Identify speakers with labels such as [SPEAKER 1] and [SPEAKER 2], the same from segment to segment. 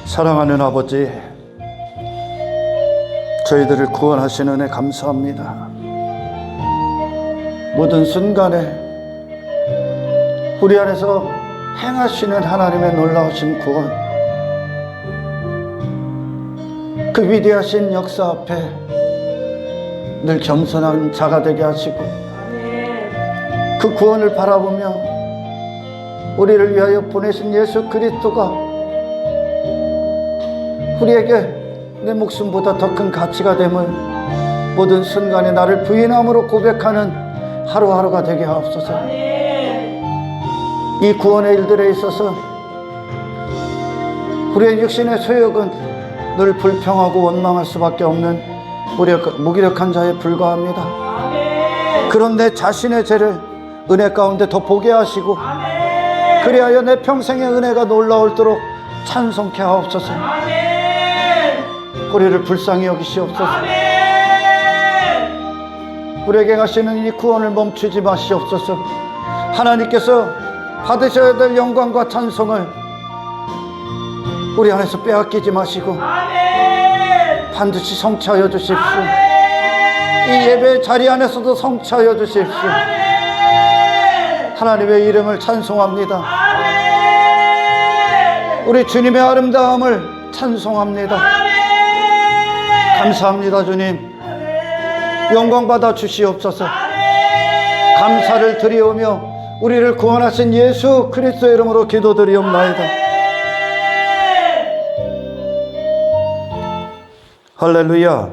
[SPEAKER 1] 사랑하는 아버지, 저희들을 구원하신 은혜 감사합니다. 모든 순간에 우리 안에서 행하시는 하나님의 놀라우신 구원, 그 위대하신 역사 앞에 늘 겸손한 자가 되게 하시고 그 구원을 바라보며 우리를 위하여 보내신 예수 그리스도가 우리에게 내 목숨보다 더 큰 가치가 됨을 모든 순간에 나를 부인함으로 고백하는 하루하루가 되게 하옵소서. 이 구원의 일들에 있어서 우리의 육신의 소욕은 늘 불평하고 원망할 수밖에 없는 무기력한 자에 불과합니다. 그런 내 자신의 죄를 은혜 가운데 더 보게 하시고 그리하여 내 평생의 은혜가 놀라울도록 찬송케 하옵소서. 우리를 불쌍히 여기시옵소서. 우리에게 하시는 이 구원을 멈추지 마시옵소서. 하나님께서 받으셔야 될 영광과 찬송을 우리 안에서 빼앗기지 마시고 반드시 성취하여 주십시오. 이 예배 자리 안에서도 성취하여 주십시오. 하나님의 이름을 찬송합니다. 우리 주님의 아름다움을 찬송합니다. 감사합니다. 주님, 영광 받아 주시옵소서. 감사를 드리오며 우리를 구원하신 예수 그리스도의 이름으로 기도드리옵나이다. 할렐루야.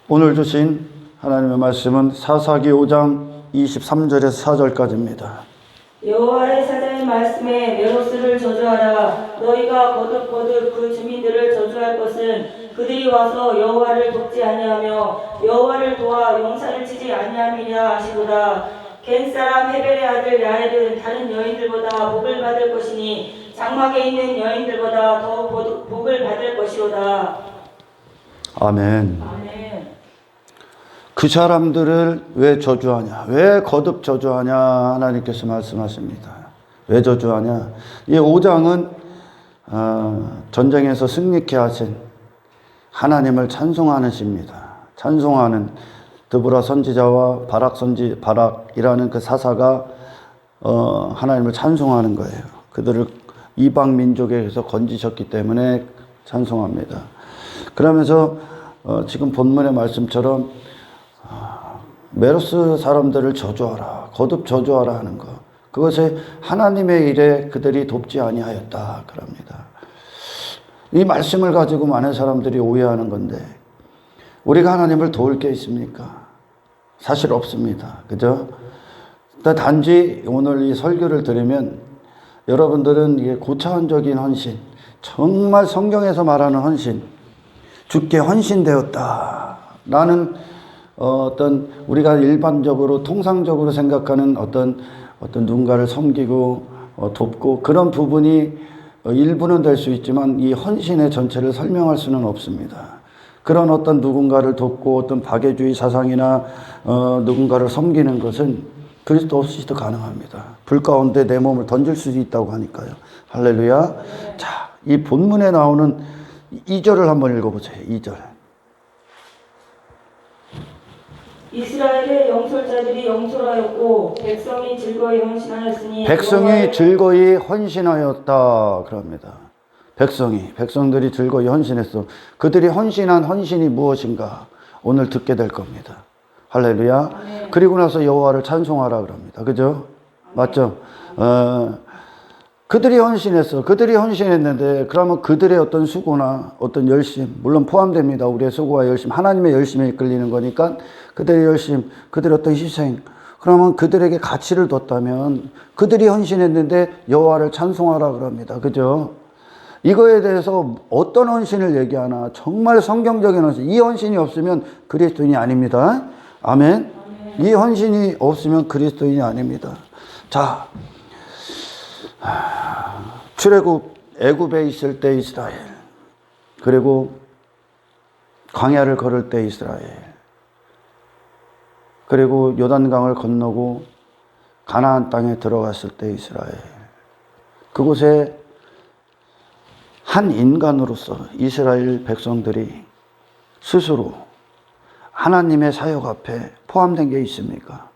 [SPEAKER 1] 오늘 주신 하나님의 말씀은 사사기 5장 23절에서 4절까지입니다.
[SPEAKER 2] 여호와의 사자의 말씀에 메로스를 저주하라. 너희가 거듭 그 주민들을 저주할 것은 그들이 와서 여호와를 돕지 아니하며 여호와를 도와 용사를 치지 아니함이냐 하시도다. 겐 사람 헤벨의 아들 야엘은 다른 여인들보다 복을 받을 것이니 장막에 있는 여인들보다 더 복을 받을 것이로다.
[SPEAKER 1] 아멘.
[SPEAKER 2] 아멘.
[SPEAKER 1] 그 사람들을 왜 저주하냐, 왜 거듭 저주하냐 하나님께서 말씀하십니다. 왜 저주하냐? 이 5장은 전쟁에서 승리케 하신 하나님을 찬송하는 시입니다. 찬송하는 드보라 선지자와 바락이라는 그 사사가 하나님을 찬송하는 거예요. 그들을 이방 민족에서 건지셨기 때문에 찬송합니다. 그러면서 지금 본문의 말씀처럼 메로스 사람들을 저주하라, 거듭 저주하라 하는 것, 그것에 하나님의 일에 그들이 돕지 아니하였다 그럽니다. 이 말씀을 가지고 많은 사람들이 오해하는 건데 우리가 하나님을 도울 게 있습니까? 사실 없습니다. 그죠? 단지 오늘 이 설교를 들으면 여러분들은 이게 고차원적인 헌신, 정말 성경에서 말하는 헌신, 주께 헌신되었다 라는 어떤 우리가 일반적으로 통상적으로 생각하는 어떤 누군가를 섬기고 돕고 그런 부분이 일부는 될 수 있지만 이 헌신의 전체를 설명할 수는 없습니다. 그런 어떤 누군가를 돕고 어떤 박애주의 사상이나 누군가를 섬기는 것은 그리스도 없이도 가능합니다. 불 가운데 내 몸을 던질 수 있다고 하니까요. 할렐루야. 자, 이 본문에 나오는 2절을 한번 읽어보세요. 2절.
[SPEAKER 2] 이스라엘의 영솔자들이 영솔하였고 백성이 즐거이 헌신하였으니
[SPEAKER 1] 백성이 즐거이 헌신하였다 그럽니다. 백성들이 즐거이 헌신했어. 그들이 헌신한 헌신이 무엇인가 오늘 듣게 될 겁니다. 할렐루야. 아멘. 그리고 나서 여호와를 찬송하라 그럽니다. 그죠? 맞죠? 그들이 헌신했어. 그들이 헌신했는데 그러면 그들의 어떤 수고나 어떤 열심, 물론 포함됩니다. 우리의 수고와 열심, 하나님의 열심에 이끌리는 거니까 그들의 열심, 그들의 어떤 희생, 그러면 그들에게 가치를 뒀다면 그들이 헌신했는데 여호와를 찬송하라 그럽니다. 그죠? 이거에 대해서 어떤 헌신을 얘기하나 정말 성경적인 헌신, 이 헌신이 없으면 그리스도인이 아닙니다. 아멘. 이 헌신이 없으면 그리스도인이 아닙니다. 자, 출애굽 애굽에 있을 때 이스라엘, 그리고 광야를 걸을 때 이스라엘, 그리고 요단강을 건너고 가나안 땅에 들어갔을 때 이스라엘, 그곳에 한 인간으로서 이스라엘 백성들이 스스로 하나님의 사역 앞에 포함된 게 있습니까?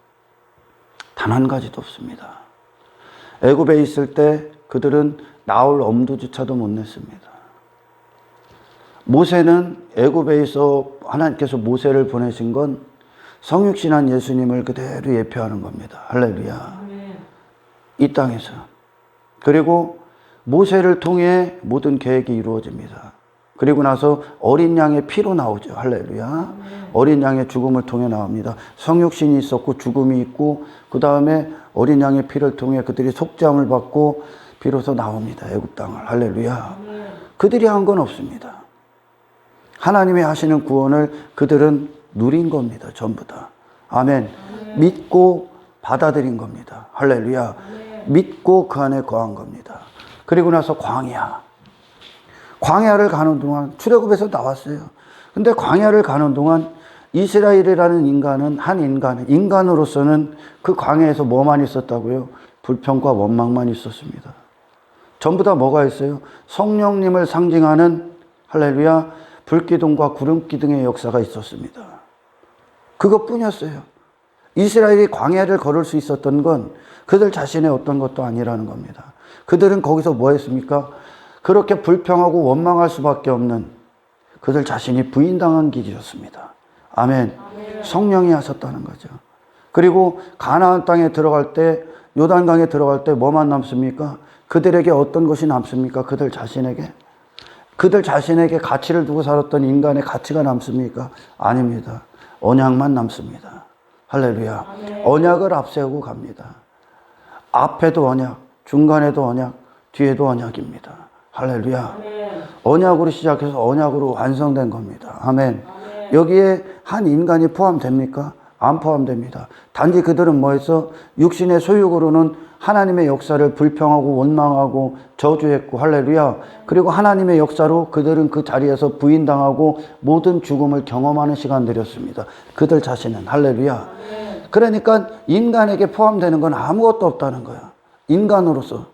[SPEAKER 1] 단 한 가지도 없습니다. 애굽에 있을 때 그들은 나올 엄두조차도 못 냈습니다. 모세는 애굽에서 하나님께서 모세를 보내신 건 성육신한 예수님을 그대로 예표하는 겁니다. 할렐루야. 이 땅에서. 그리고 모세를 통해 모든 계획이 이루어집니다. 그리고 나서 어린 양의 피로 나오죠. 할렐루야. 어린 양의 죽음을 통해 나옵니다. 성육신이 있었고 죽음이 있고 그 다음에 어린 양의 피를 통해 그들이 속죄함을 받고 비로소 나옵니다. 애굽 땅을. 할렐루야. 그들이 한 건 없습니다. 하나님이 하시는 구원을 그들은 누린 겁니다. 전부 다. 아멘. 믿고 받아들인 겁니다. 할렐루야. 믿고 그 안에 거한 겁니다. 그리고 나서 광야를 가는 동안 출애굽에서 나왔어요. 근데 광야를 가는 동안 이스라엘이라는 인간은 인간으로서는 그 광야에서 뭐만 있었다고요? 불평과 원망만 있었습니다. 전부 다 뭐가 있어요? 성령님을 상징하는 할렐루야 불기둥과 구름기둥의 역사가 있었습니다. 그것뿐이었어요. 이스라엘이 광야를 걸을 수 있었던 건 그들 자신의 어떤 것도 아니라는 겁니다. 그들은 거기서 뭐 했습니까? 그렇게 불평하고 원망할 수밖에 없는 그들 자신이 부인당한 길이었습니다. 아멘. 성령이 하셨다는 거죠. 그리고 가나안 땅에 들어갈 때 요단강에 들어갈 때 뭐만 남습니까? 그들에게 어떤 것이 남습니까? 그들 자신에게 가치를 두고 살았던 인간의 가치가 남습니까? 아닙니다. 언약만 남습니다. 할렐루야. 언약을 앞세우고 갑니다. 앞에도 언약, 중간에도 언약, 뒤에도 언약입니다. 할렐루야. 언약으로 시작해서 언약으로 완성된 겁니다. 아멘. 여기에 한 인간이 포함됩니까? 안 포함됩니다. 단지 그들은 뭐해서 육신의 소욕으로는 하나님의 역사를 불평하고 원망하고 저주했고 할렐루야. 그리고 하나님의 역사로 그들은 그 자리에서 부인당하고 모든 죽음을 경험하는 시간들이었습니다. 그들 자신은 할렐루야. 그러니까 인간에게 포함되는 건 아무것도 없다는 거야. 인간으로서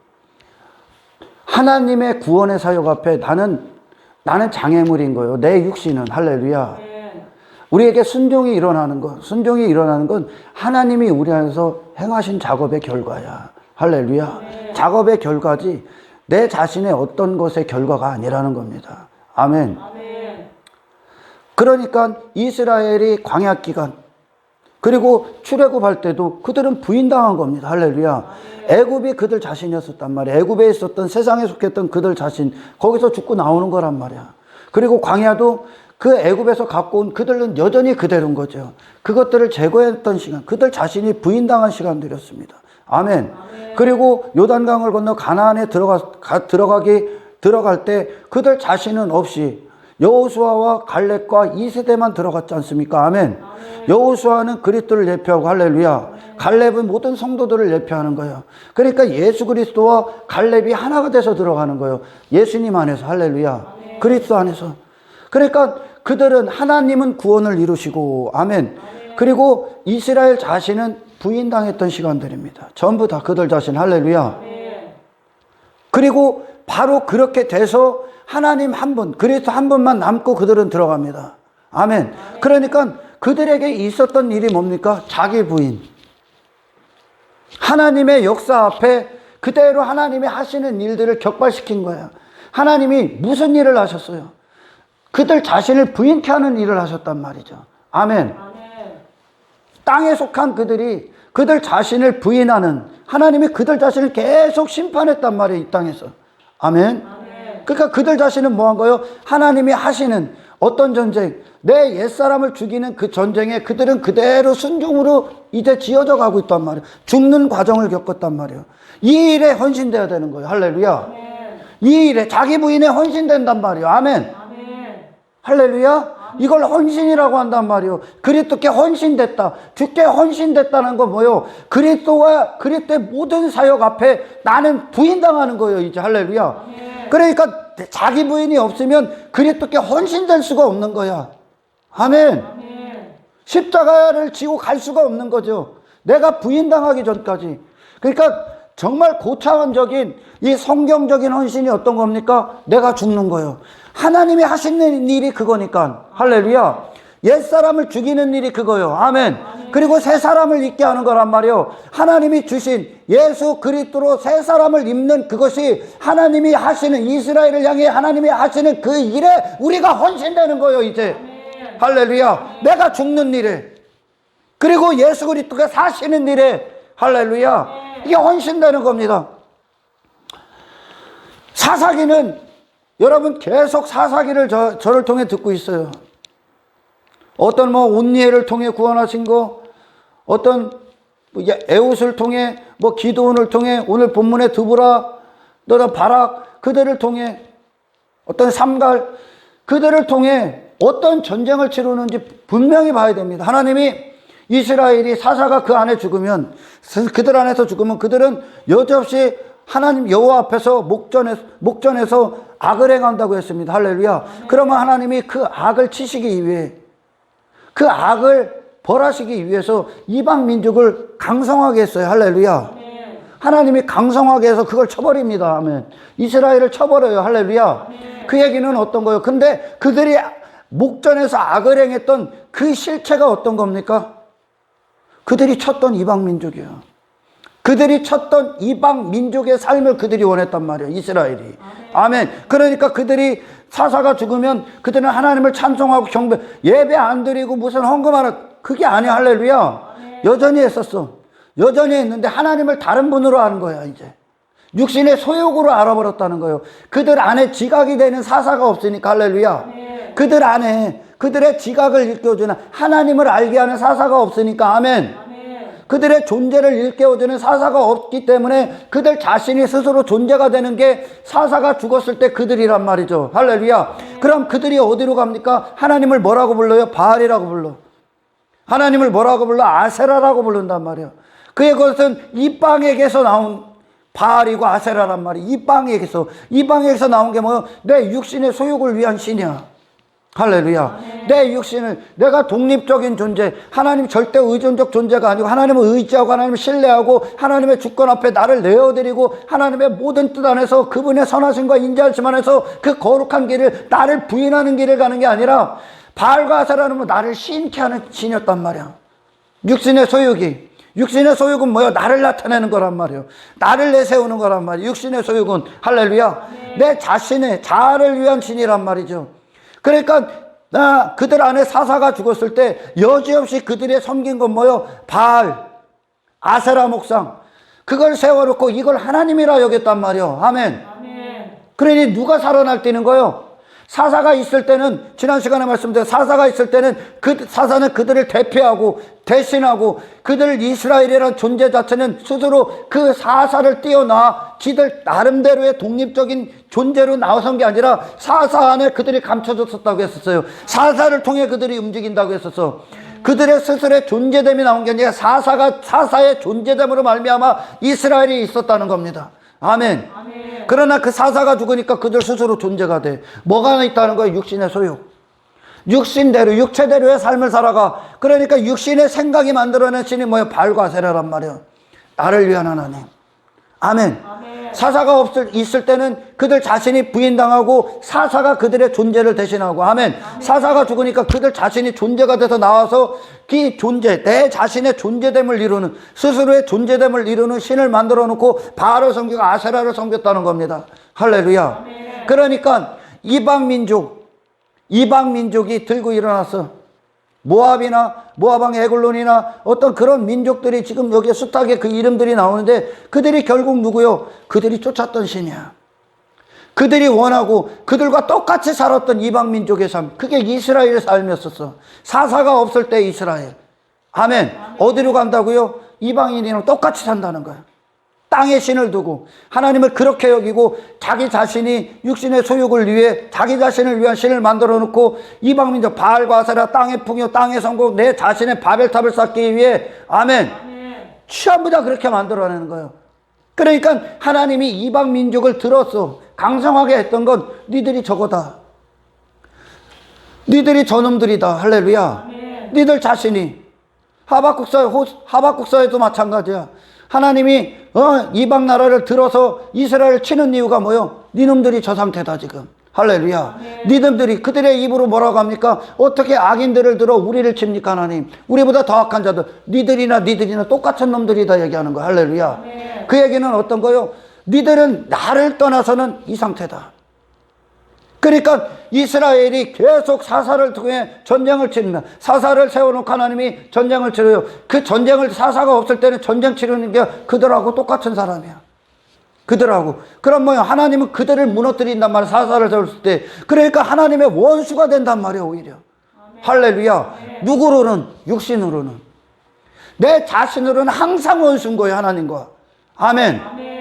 [SPEAKER 1] 하나님의 구원의 사역 앞에 나는 장애물인 거예요. 내 육신은 할렐루야. 우리에게 순종이 일어나는 건 하나님이 우리 안에서 행하신 작업의 결과야. 할렐루야. 작업의 결과지 내 자신의 어떤 것의 결과가 아니라는 겁니다. 아멘. 그러니까 이스라엘이 광야 기간 그리고 출애굽할 때도 그들은 부인당한 겁니다. 할렐루야. 애굽이 그들 자신이었단 말이야. 애굽에 있었던 세상에 속했던 그들 자신 거기서 죽고 나오는 거란 말이야. 그리고 광야도 그 애굽에서 갖고 온 그들은 여전히 그대로인 거죠. 그것들을 제거했던 시간, 그들 자신이 부인당한 시간들이었습니다. 아멘. 그리고 요단강을 건너 가나안에 들어갈 때 그들 자신은 없이 여호수아와 갈렙과 2세대만 들어갔지 않습니까? 아멘. 여호수아는 그리스도를 예표하고 할렐루야. 갈렙은 모든 성도들을 예표하는 거예요. 그러니까 예수 그리스도와 갈렙이 하나가 돼서 들어가는 거예요. 예수님 안에서 할렐루야. 그리스도 안에서. 그러니까 그들은 하나님은 구원을 이루시고 아멘. 그리고 이스라엘 자신은 부인당했던 시간들입니다. 전부 다 그들 자신 할렐루야. 그리고 바로 그렇게 돼서 하나님 한 분, 그리스도 한 분만 남고 그들은 들어갑니다. 아멘. 그러니까 그들에게 있었던 일이 뭡니까? 자기 부인. 하나님의 역사 앞에 그대로 하나님이 하시는 일들을 격발시킨 거예요. 하나님이 무슨 일을 하셨어요? 그들 자신을 부인케 하는 일을 하셨단 말이죠. 아멘. 땅에 속한 그들이 그들 자신을 부인하는 하나님이 그들 자신을 계속 심판했단 말이에요. 이 땅에서. 아멘. 그러니까 그들 자신은 뭐 한 거예요? 하나님이 하시는 어떤 전쟁, 내 옛사람을 죽이는 그 전쟁에 그들은 그대로 순종으로 이제 지어져 가고 있단 말이에요. 죽는 과정을 겪었단 말이에요. 이 일에 헌신돼야 되는 거예요. 할렐루야. 이 일에 자기 부인에 헌신된단 말이에요. 아멘. 할렐루야. 이걸 헌신이라고 한단 말이에요. 그리스도께 헌신됐다. 주께 헌신됐다는 건 뭐예요? 그리스도와 그리스도의 모든 사역 앞에 나는 부인당하는 거예요. 이제 할렐루야. 그러니까 자기 부인이 없으면 그리스도께 헌신될 수가 없는 거야. 아멘. 십자가를 지고 갈 수가 없는 거죠. 내가 부인당하기 전까지. 그러니까 정말 고차원적인 이 성경적인 헌신이 어떤 겁니까? 내가 죽는 거예요. 하나님이 하시는 일이 그거니까. 할렐루야. 옛사람을 죽이는 일이 그거예요. 아멘. 그리고 새 사람을 입게 하는 거란 말이에요. 하나님이 주신 예수 그리스도로 새 사람을 입는 그것이 하나님이 하시는, 이스라엘을 향해 하나님이 하시는 그 일에 우리가 헌신되는 거예요, 이제. 할렐루야. 내가 죽는 일에, 그리고 예수 그리스도가 사시는 일에, 할렐루야. 이게 헌신되는 겁니다. 사사기는 여러분 계속 사사기를 저를 통해 듣고 있어요. 어떤 온니엘을 통해 구원하신 거, 어떤 에웃을 통해, 기드온을 통해, 오늘 본문의 드보라, 너는 바락, 그들을 통해, 어떤 삼갈, 그들을 통해 어떤 전쟁을 치르는지 분명히 봐야 됩니다. 하나님이 이스라엘이 사사가 그 안에 죽으면, 그들 안에서 죽으면 그들은 여지없이 하나님 여호와 앞에서 목전에서 악을 행한다고 했습니다. 할렐루야. 그러면 하나님이 그 악을 치시기 위해, 그 악을 벌하시기 위해서 이방 민족을 강성하게 했어요. 할렐루야. 하나님이 강성하게 해서 그걸 쳐버립니다. 아멘. 이스라엘을 쳐버려요. 할렐루야. 그 얘기는 어떤 거예요? 근데 그들이 목전에서 악을 행했던 그 실체가 어떤 겁니까? 그들이 쳤던 이방 민족이에요. 그들이 쳤던 이방 민족의 삶을 그들이 원했단 말이에요. 이스라엘이. 아멘. 그러니까 그들이 사사가 죽으면 그들은 하나님을 찬송하고 경배, 예배 안 드리고 무슨 헌금하는, 그게 아니야. 할렐루야. 여전히 했었어. 여전히 했는데 하나님을 다른 분으로 아는 거야, 이제. 육신의 소욕으로 알아버렸다는 거예요. 그들 안에 지각이 되는 사사가 없으니까. 할렐루야. 그들 안에 그들의 지각을 일깨워주는, 하나님을 알게 하는 사사가 없으니까. 아멘. 그들의 존재를 일깨워주는 사사가 없기 때문에 그들 자신이 스스로 존재가 되는 게 사사가 죽었을 때 그들이란 말이죠. 할렐루야. 그럼 그들이 어디로 갑니까? 하나님을 뭐라고 불러요? 바알이라고 불러. 하나님을 뭐라고 불러? 아세라라고 부른단 말이에요. 그것은 이방에게서 나온 바알이고 아세라란 말이에요. 이방에게서 나온 게 뭐예요? 내 육신의 소욕을 위한 신이야. 할렐루야. 내 육신을, 내가 독립적인 존재, 하나님 절대 의존적 존재가 아니고 하나님을 의지하고 하나님을 신뢰하고 하나님의 주권 앞에 나를 내어드리고 하나님의 모든 뜻 안에서 그분의 선하심과 인자하심 안에서 그 거룩한 길을, 나를 부인하는 길을 가는 게 아니라, 바알과 아세라는 나를 신케 하는 신이었단 말이야. 육신의 소욕은 뭐야? 나를 나타내는 거란 말이에요. 나를 내세우는 거란 말이에요. 육신의 소욕은. 할렐루야. 내 자신의 자아를 위한 신이란 말이죠. 그러니까 그들 안에 사사가 죽었을 때 여지없이 그들의 섬긴 건 뭐요? 바알, 아세라 목상, 그걸 세워놓고 이걸 하나님이라 여겼단 말이요. 아멘. 그러니 누가 살아날 때는 거요? 사사가 있을 때는, 지난 시간에 말씀드린 사사가 있을 때는 그 사사는 그들을 대표하고 대신하고, 그들 이스라엘이라는 존재 자체는 스스로 그 사사를 뛰어나 지들 나름대로의 독립적인 존재로 나선 게 아니라 사사 안에 그들이 감춰졌었다고 했었어요. 사사를 통해 그들이 움직인다고 했었어. 그들의 스스로의 존재됨이 나온 게 아니라 사사의 존재됨으로 말미암아 이스라엘이 있었다는 겁니다. 아멘. 그러나 그 사사가 죽으니까 그들 스스로 존재가 돼. 뭐가 있다는 거예요? 육신의 소욕. 육신대로, 육체대로의 삶을 살아가. 그러니까 육신의 생각이 만들어낸 신이 뭐예요? 바알과 아세라란 말이에요. 나를 위한 하나님. 아멘. 사사가 있을 때는 그들 자신이 부인당하고 사사가 그들의 존재를 대신하고. 아멘. 사사가 죽으니까 그들 자신이 존재가 돼서 나와서 그 존재, 내 자신의 존재됨을 이루는, 스스로의 존재됨을 이루는 신을 만들어 놓고 바알을 섬기고 아세라를 섬겼다는 겁니다. 할렐루야. 그러니까 이방 민족이 들고 일어났어. 모압왕 에글론이나 어떤 그런 민족들이 지금 여기에 숱하게 그 이름들이 나오는데, 그들이 결국 누구요? 그들이 쫓았던 신이야. 그들이 원하고 그들과 똑같이 살았던 이방 민족의 삶, 그게 이스라엘의 삶이었었어. 사사가 없을 때 이스라엘. 아멘. 어디로 간다고요? 이방인이랑 똑같이 산다는 거야. 땅에 신을 두고 하나님을 그렇게 여기고 자기 자신이 육신의 소욕을 위해 자기 자신을 위한 신을 만들어 놓고 이방민족 바알과 아세라, 땅의 풍요, 땅의 성공, 내 자신의 바벨탑을 쌓기 위해. 아멘. 전부 다 그렇게 만들어내는 거예요. 그러니까 하나님이 이방 민족을 들었어. 강성하게 했던 건 니들이 저거다. 니들이 저놈들이다. 할렐루야. 니들 자신이 하박국서에도 마찬가지야. 하나님이 이방 나라를 들어서 이스라엘을 치는 이유가 뭐요? 니놈들이 저 상태다 지금. 할렐루야. 니놈들이 그들의 입으로 뭐라고 합니까? 어떻게 악인들을 들어 우리를 칩니까 하나님? 우리보다 더 악한 자들 니들이나 똑같은 놈들이다 얘기하는 거야. 할렐루야. 그 얘기는 어떤 거요? 니들은 나를 떠나서는 이 상태다. 그러니까 이스라엘이 계속 사사를 통해 전쟁을 치르면 사사를 세워놓고 하나님이 전쟁을 치러요. 그 전쟁을 사사가 없을 때는 전쟁 치르는 게 그들하고 똑같은 사람이야. 그들하고. 그럼 뭐야? 하나님은 그들을 무너뜨린단 말이야. 사사를 세웠을 때. 그러니까 하나님의 원수가 된단 말이야 오히려. 아멘. 할렐루야. 아멘. 누구로는? 육신으로는. 내 자신으로는 항상 원수인 거예요 하나님과. 아멘. 아멘.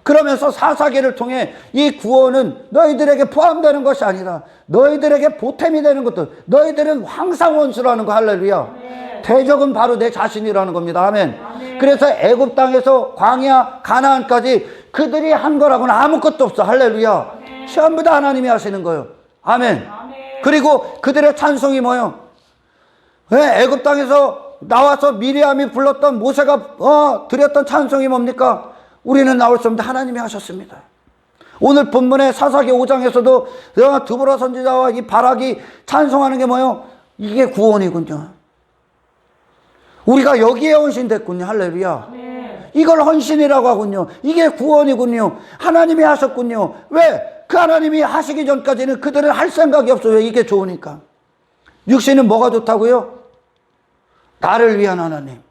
[SPEAKER 1] 그러면서 사사기를 통해 이 구원은 너희들에게 포함되는 것이 아니라 너희들에게 보탬이 되는 것들. 너희들은 항상 원수라는 거. 할렐루야. 아멘. 대적은 바로 내 자신이라는 겁니다. 아멘. 아멘. 그래서 애굽 땅에서 광야 가나안까지 그들이 한 거라고는 아무것도 없어. 할렐루야. 아멘. 전부 다 하나님이 하시는 거예요. 아멘. 아멘. 그리고 그들의 찬송이 뭐예요? 애굽 땅에서 나와서 미리암이 불렀던 모세가 드렸던 찬송이 뭡니까? 우리는 나올 수 없는데 하나님이 하셨습니다. 오늘 본문의 사사기 5장에서도 드보라 선지자와 이 바락이 찬송하는 게 뭐예요? 이게 구원이군요. 우리가 여기에 헌신됐군요. 할렐루야. 네. 이걸 헌신이라고 하군요. 이게 구원이군요. 하나님이 하셨군요. 왜? 그 하나님이 하시기 전까지는 그들은 할 생각이 없어요. 이게 좋으니까. 육신은 뭐가 좋다고요? 나를 위한 하나님.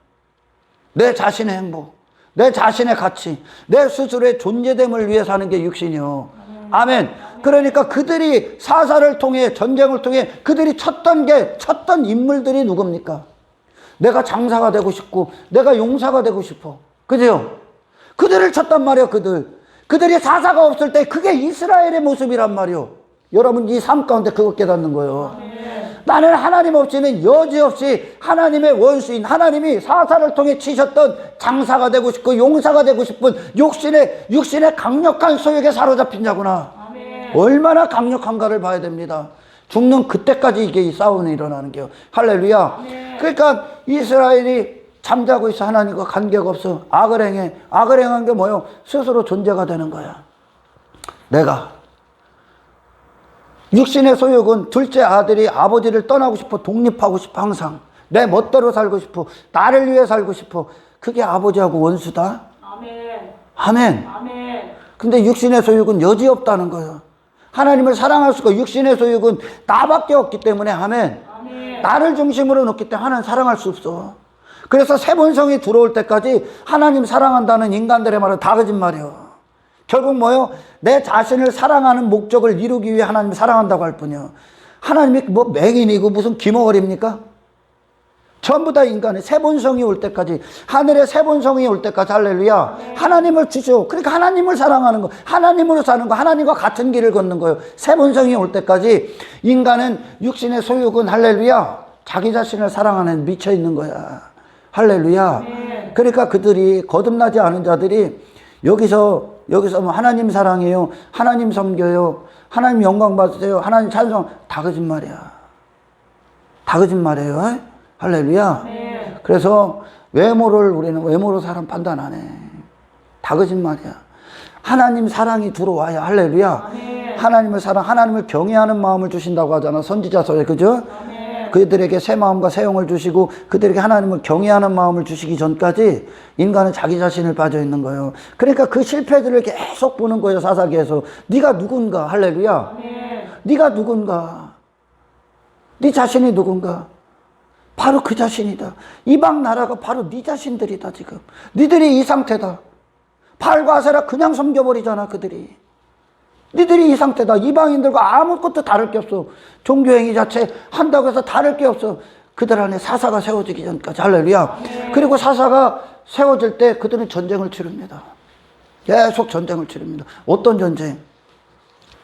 [SPEAKER 1] 내 자신의 행복. 내 자신의 가치, 내 스스로의 존재됨을 위해 사는 게 육신이요. 아멘. 그러니까 그들이 사사를 통해 전쟁을 통해 그들이 쳤던 인물들이 누굽니까? 내가 장사가 되고 싶고 내가 용사가 되고 싶어. 그죠? 그들을 쳤단 말이에요. 그들이 사사가 없을 때 그게 이스라엘의 모습이란 말이에요. 여러분 이 삶 가운데 그거 깨닫는 거예요. 나는 하나님 없이는 여지없이 하나님의 원수인 하나님이 사사를 통해 치셨던 장사가 되고 싶고 용사가 되고 싶은 육신의 강력한 소욕에 사로잡힌 자구나. 아멘. 얼마나 강력한가를 봐야 됩니다. 죽는 그때까지 이게 이 싸움이 일어나는 게요. 할렐루야. 아멘. 그러니까 이스라엘이 잠자고 있어. 하나님과 관계가 없어. 악을 행해. 악을 행한 게 뭐예요? 스스로 존재가 되는 거야. 내가 육신의 소욕은 둘째 아들이 아버지를 떠나고 싶어. 독립하고 싶어. 항상 내 멋대로 살고 싶어. 나를 위해 살고 싶어. 그게 아버지하고 원수다. 아멘. 아멘. 아멘. 근데 육신의 소욕은 여지없다는 거예요. 하나님을 사랑할 수가 육신의 소욕은 나밖에 없기 때문에. 아멘. 아멘. 나를 중심으로 놓기 때문에 하나님 사랑할 수 없어. 그래서 세번성이 들어올 때까지 하나님 사랑한다는 인간들의 말은 다 거짓말이에요. 결국 뭐요? 내 자신을 사랑하는 목적을 이루기 위해 하나님을 사랑한다고 할 뿐이요. 하나님이 뭐 맹인이고 무슨 기머거리입니까? 전부 다 인간의 세본성이 올 때까지, 하늘의 세본성이 올 때까지, 할렐루야. 네. 하나님을 주죠. 그러니까 하나님을 사랑하는 거, 하나님으로 사는 거, 하나님과 같은 길을 걷는 거예요. 세본성이 올 때까지 인간은 육신의 소욕은, 할렐루야, 자기 자신을 사랑하는 미쳐 있는 거야. 할렐루야. 네. 그러니까 그들이 거듭나지 않은 자들이 여기서 뭐 하나님 사랑해요, 하나님 섬겨요, 하나님 영광 받으세요, 하나님 찬송, 다 거짓말이야. 다 거짓말이에요. 할렐루야. 네. 그래서 우리는 외모로 사람 판단 안 해. 다 거짓말이야. 하나님 사랑이 들어와야. 할렐루야. 네. 하나님을 경외하는 마음을 주신다고 하잖아. 선지자서에. 그죠? 네. 그들에게 새 마음과 새 영을 주시고 그들에게 하나님을 경외하는 마음을 주시기 전까지 인간은 자기 자신을 빠져 있는 거예요. 그러니까 그 실패들을 계속 보는 거예요. 사사기에서. 네가 누군가. 할렐루야. 네. 네가 누군가. 네 자신이 누군가. 바로 그 자신이다. 이방 나라가 바로 네 자신들이다. 지금 니들이 이 상태다. 바알과 아세라 그냥 섬겨버리잖아. 그들이. 니들이 이 상태다. 이방인들과 아무것도 다를 게 없어. 종교행위 자체 한다고 해서 다를 게 없어. 그들 안에 사사가 세워지기 전까지. 할렐루야. 네. 그리고 사사가 세워질 때 그들은 전쟁을 치릅니다. 계속 전쟁을 치릅니다. 어떤 전쟁?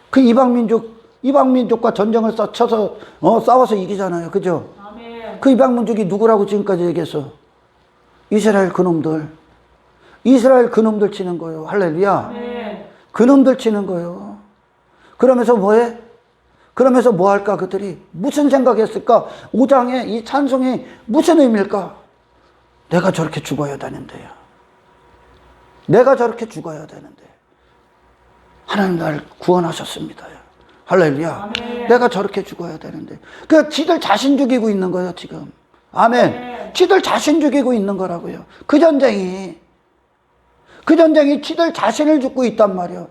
[SPEAKER 1] 그 이방민족과 전쟁을 쳐서 싸워서 이기잖아요. 그죠? 아멘. 그 이방민족이 누구라고 지금까지 얘기했어? 이스라엘 그놈들. 이스라엘 그놈들 치는 거예요. 할렐루야. 아멘. 그놈들 치는 거예요. 그러면서 뭐해? 그러면서 뭐 할까? 그들이 무슨 생각했을까? 5장의 이 찬송이 무슨 의미일까? 내가 저렇게 죽어야 되는데요. 내가 저렇게 죽어야 되는데 하나님 날 구원하셨습니다. 할렐루야.
[SPEAKER 2] 아멘.
[SPEAKER 1] 내가 저렇게 죽어야 되는데. 그 지들 자신 죽이고 있는 거예요 지금. 아멘. 지들 자신 죽이고 있는 거라고요. 그 전쟁이 지들 자신을 죽고 있단 말이에요.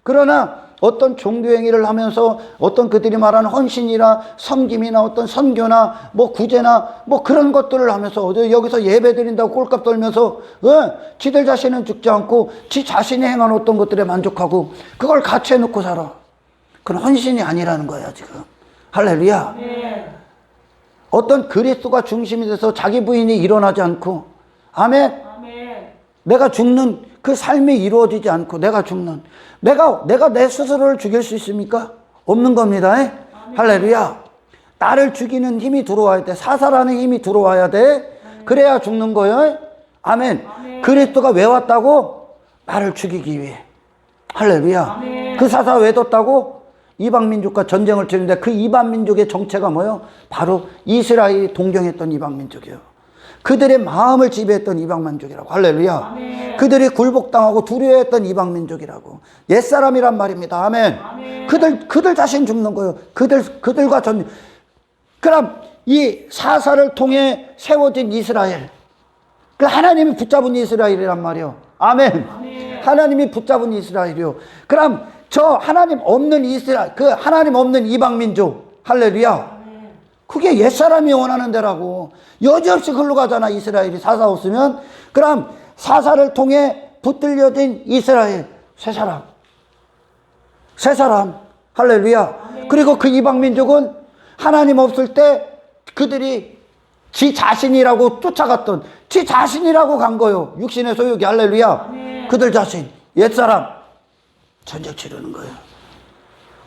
[SPEAKER 1] 그러나 어떤 종교 행위를 하면서 어떤 그들이 말하는 헌신이나 섬김이나 어떤 선교나 뭐 구제나 뭐 그런 것들을 하면서 여기서 예배 드린다고 꼴값 떨면서 지들 자신은 죽지 않고 지 자신이 행한 어떤 것들에 만족하고 그걸 가치해 놓고 살아. 그건 헌신이 아니라는 거야 지금. 할렐루야.
[SPEAKER 2] 아멘.
[SPEAKER 1] 어떤 그리스도가 중심이 돼서 자기 부인이 일어나지 않고 아멘.
[SPEAKER 2] 아멘.
[SPEAKER 1] 내가 죽는 그 삶이 이루어지지 않고 내가 죽는 내가 내 스스로를 죽일 수 있습니까? 없는 겁니다. 할렐루야. 나를 죽이는 힘이 들어와야 돼. 사살하는 힘이 들어와야 돼. 그래야 죽는 거예요. 아멘. 그리스도가 왜 왔다고? 나를 죽이기 위해. 할렐루야. 그 사사 왜 뒀다고? 이방민족과 전쟁을 치는데 그 이방민족의 정체가 뭐예요? 바로 이스라엘이 동경했던 이방민족이에요. 그들의 마음을 지배했던 이방민족이라고. 할렐루야.
[SPEAKER 2] 아멘.
[SPEAKER 1] 그들이 굴복당하고 두려워했던 이방민족이라고. 옛사람이란 말입니다. 아멘.
[SPEAKER 2] 아멘.
[SPEAKER 1] 그들 자신 죽는 거예요. 그들과 전. 그럼 이 사사를 통해 세워진 이스라엘. 그 하나님이 붙잡은 이스라엘이란 말이에요. 아멘.
[SPEAKER 2] 아멘.
[SPEAKER 1] 하나님이 붙잡은 이스라엘이요. 그럼 저 하나님 없는 이스라엘, 그 하나님 없는 이방민족. 할렐루야. 그게 옛사람이 원하는 데라고. 여지없이 글로 가잖아. 이스라엘이 사사 없으면. 그럼 사사를 통해 붙들려진 이스라엘 새 사람. 할렐루야. 그리고 그 이방민족은 하나님 없을 때 그들이 지 자신이라고 쫓아갔던 지 자신이라고 간 거요. 육신의 소유기. 할렐루야. 그들 자신 옛사람 전쟁 치르는 거예요.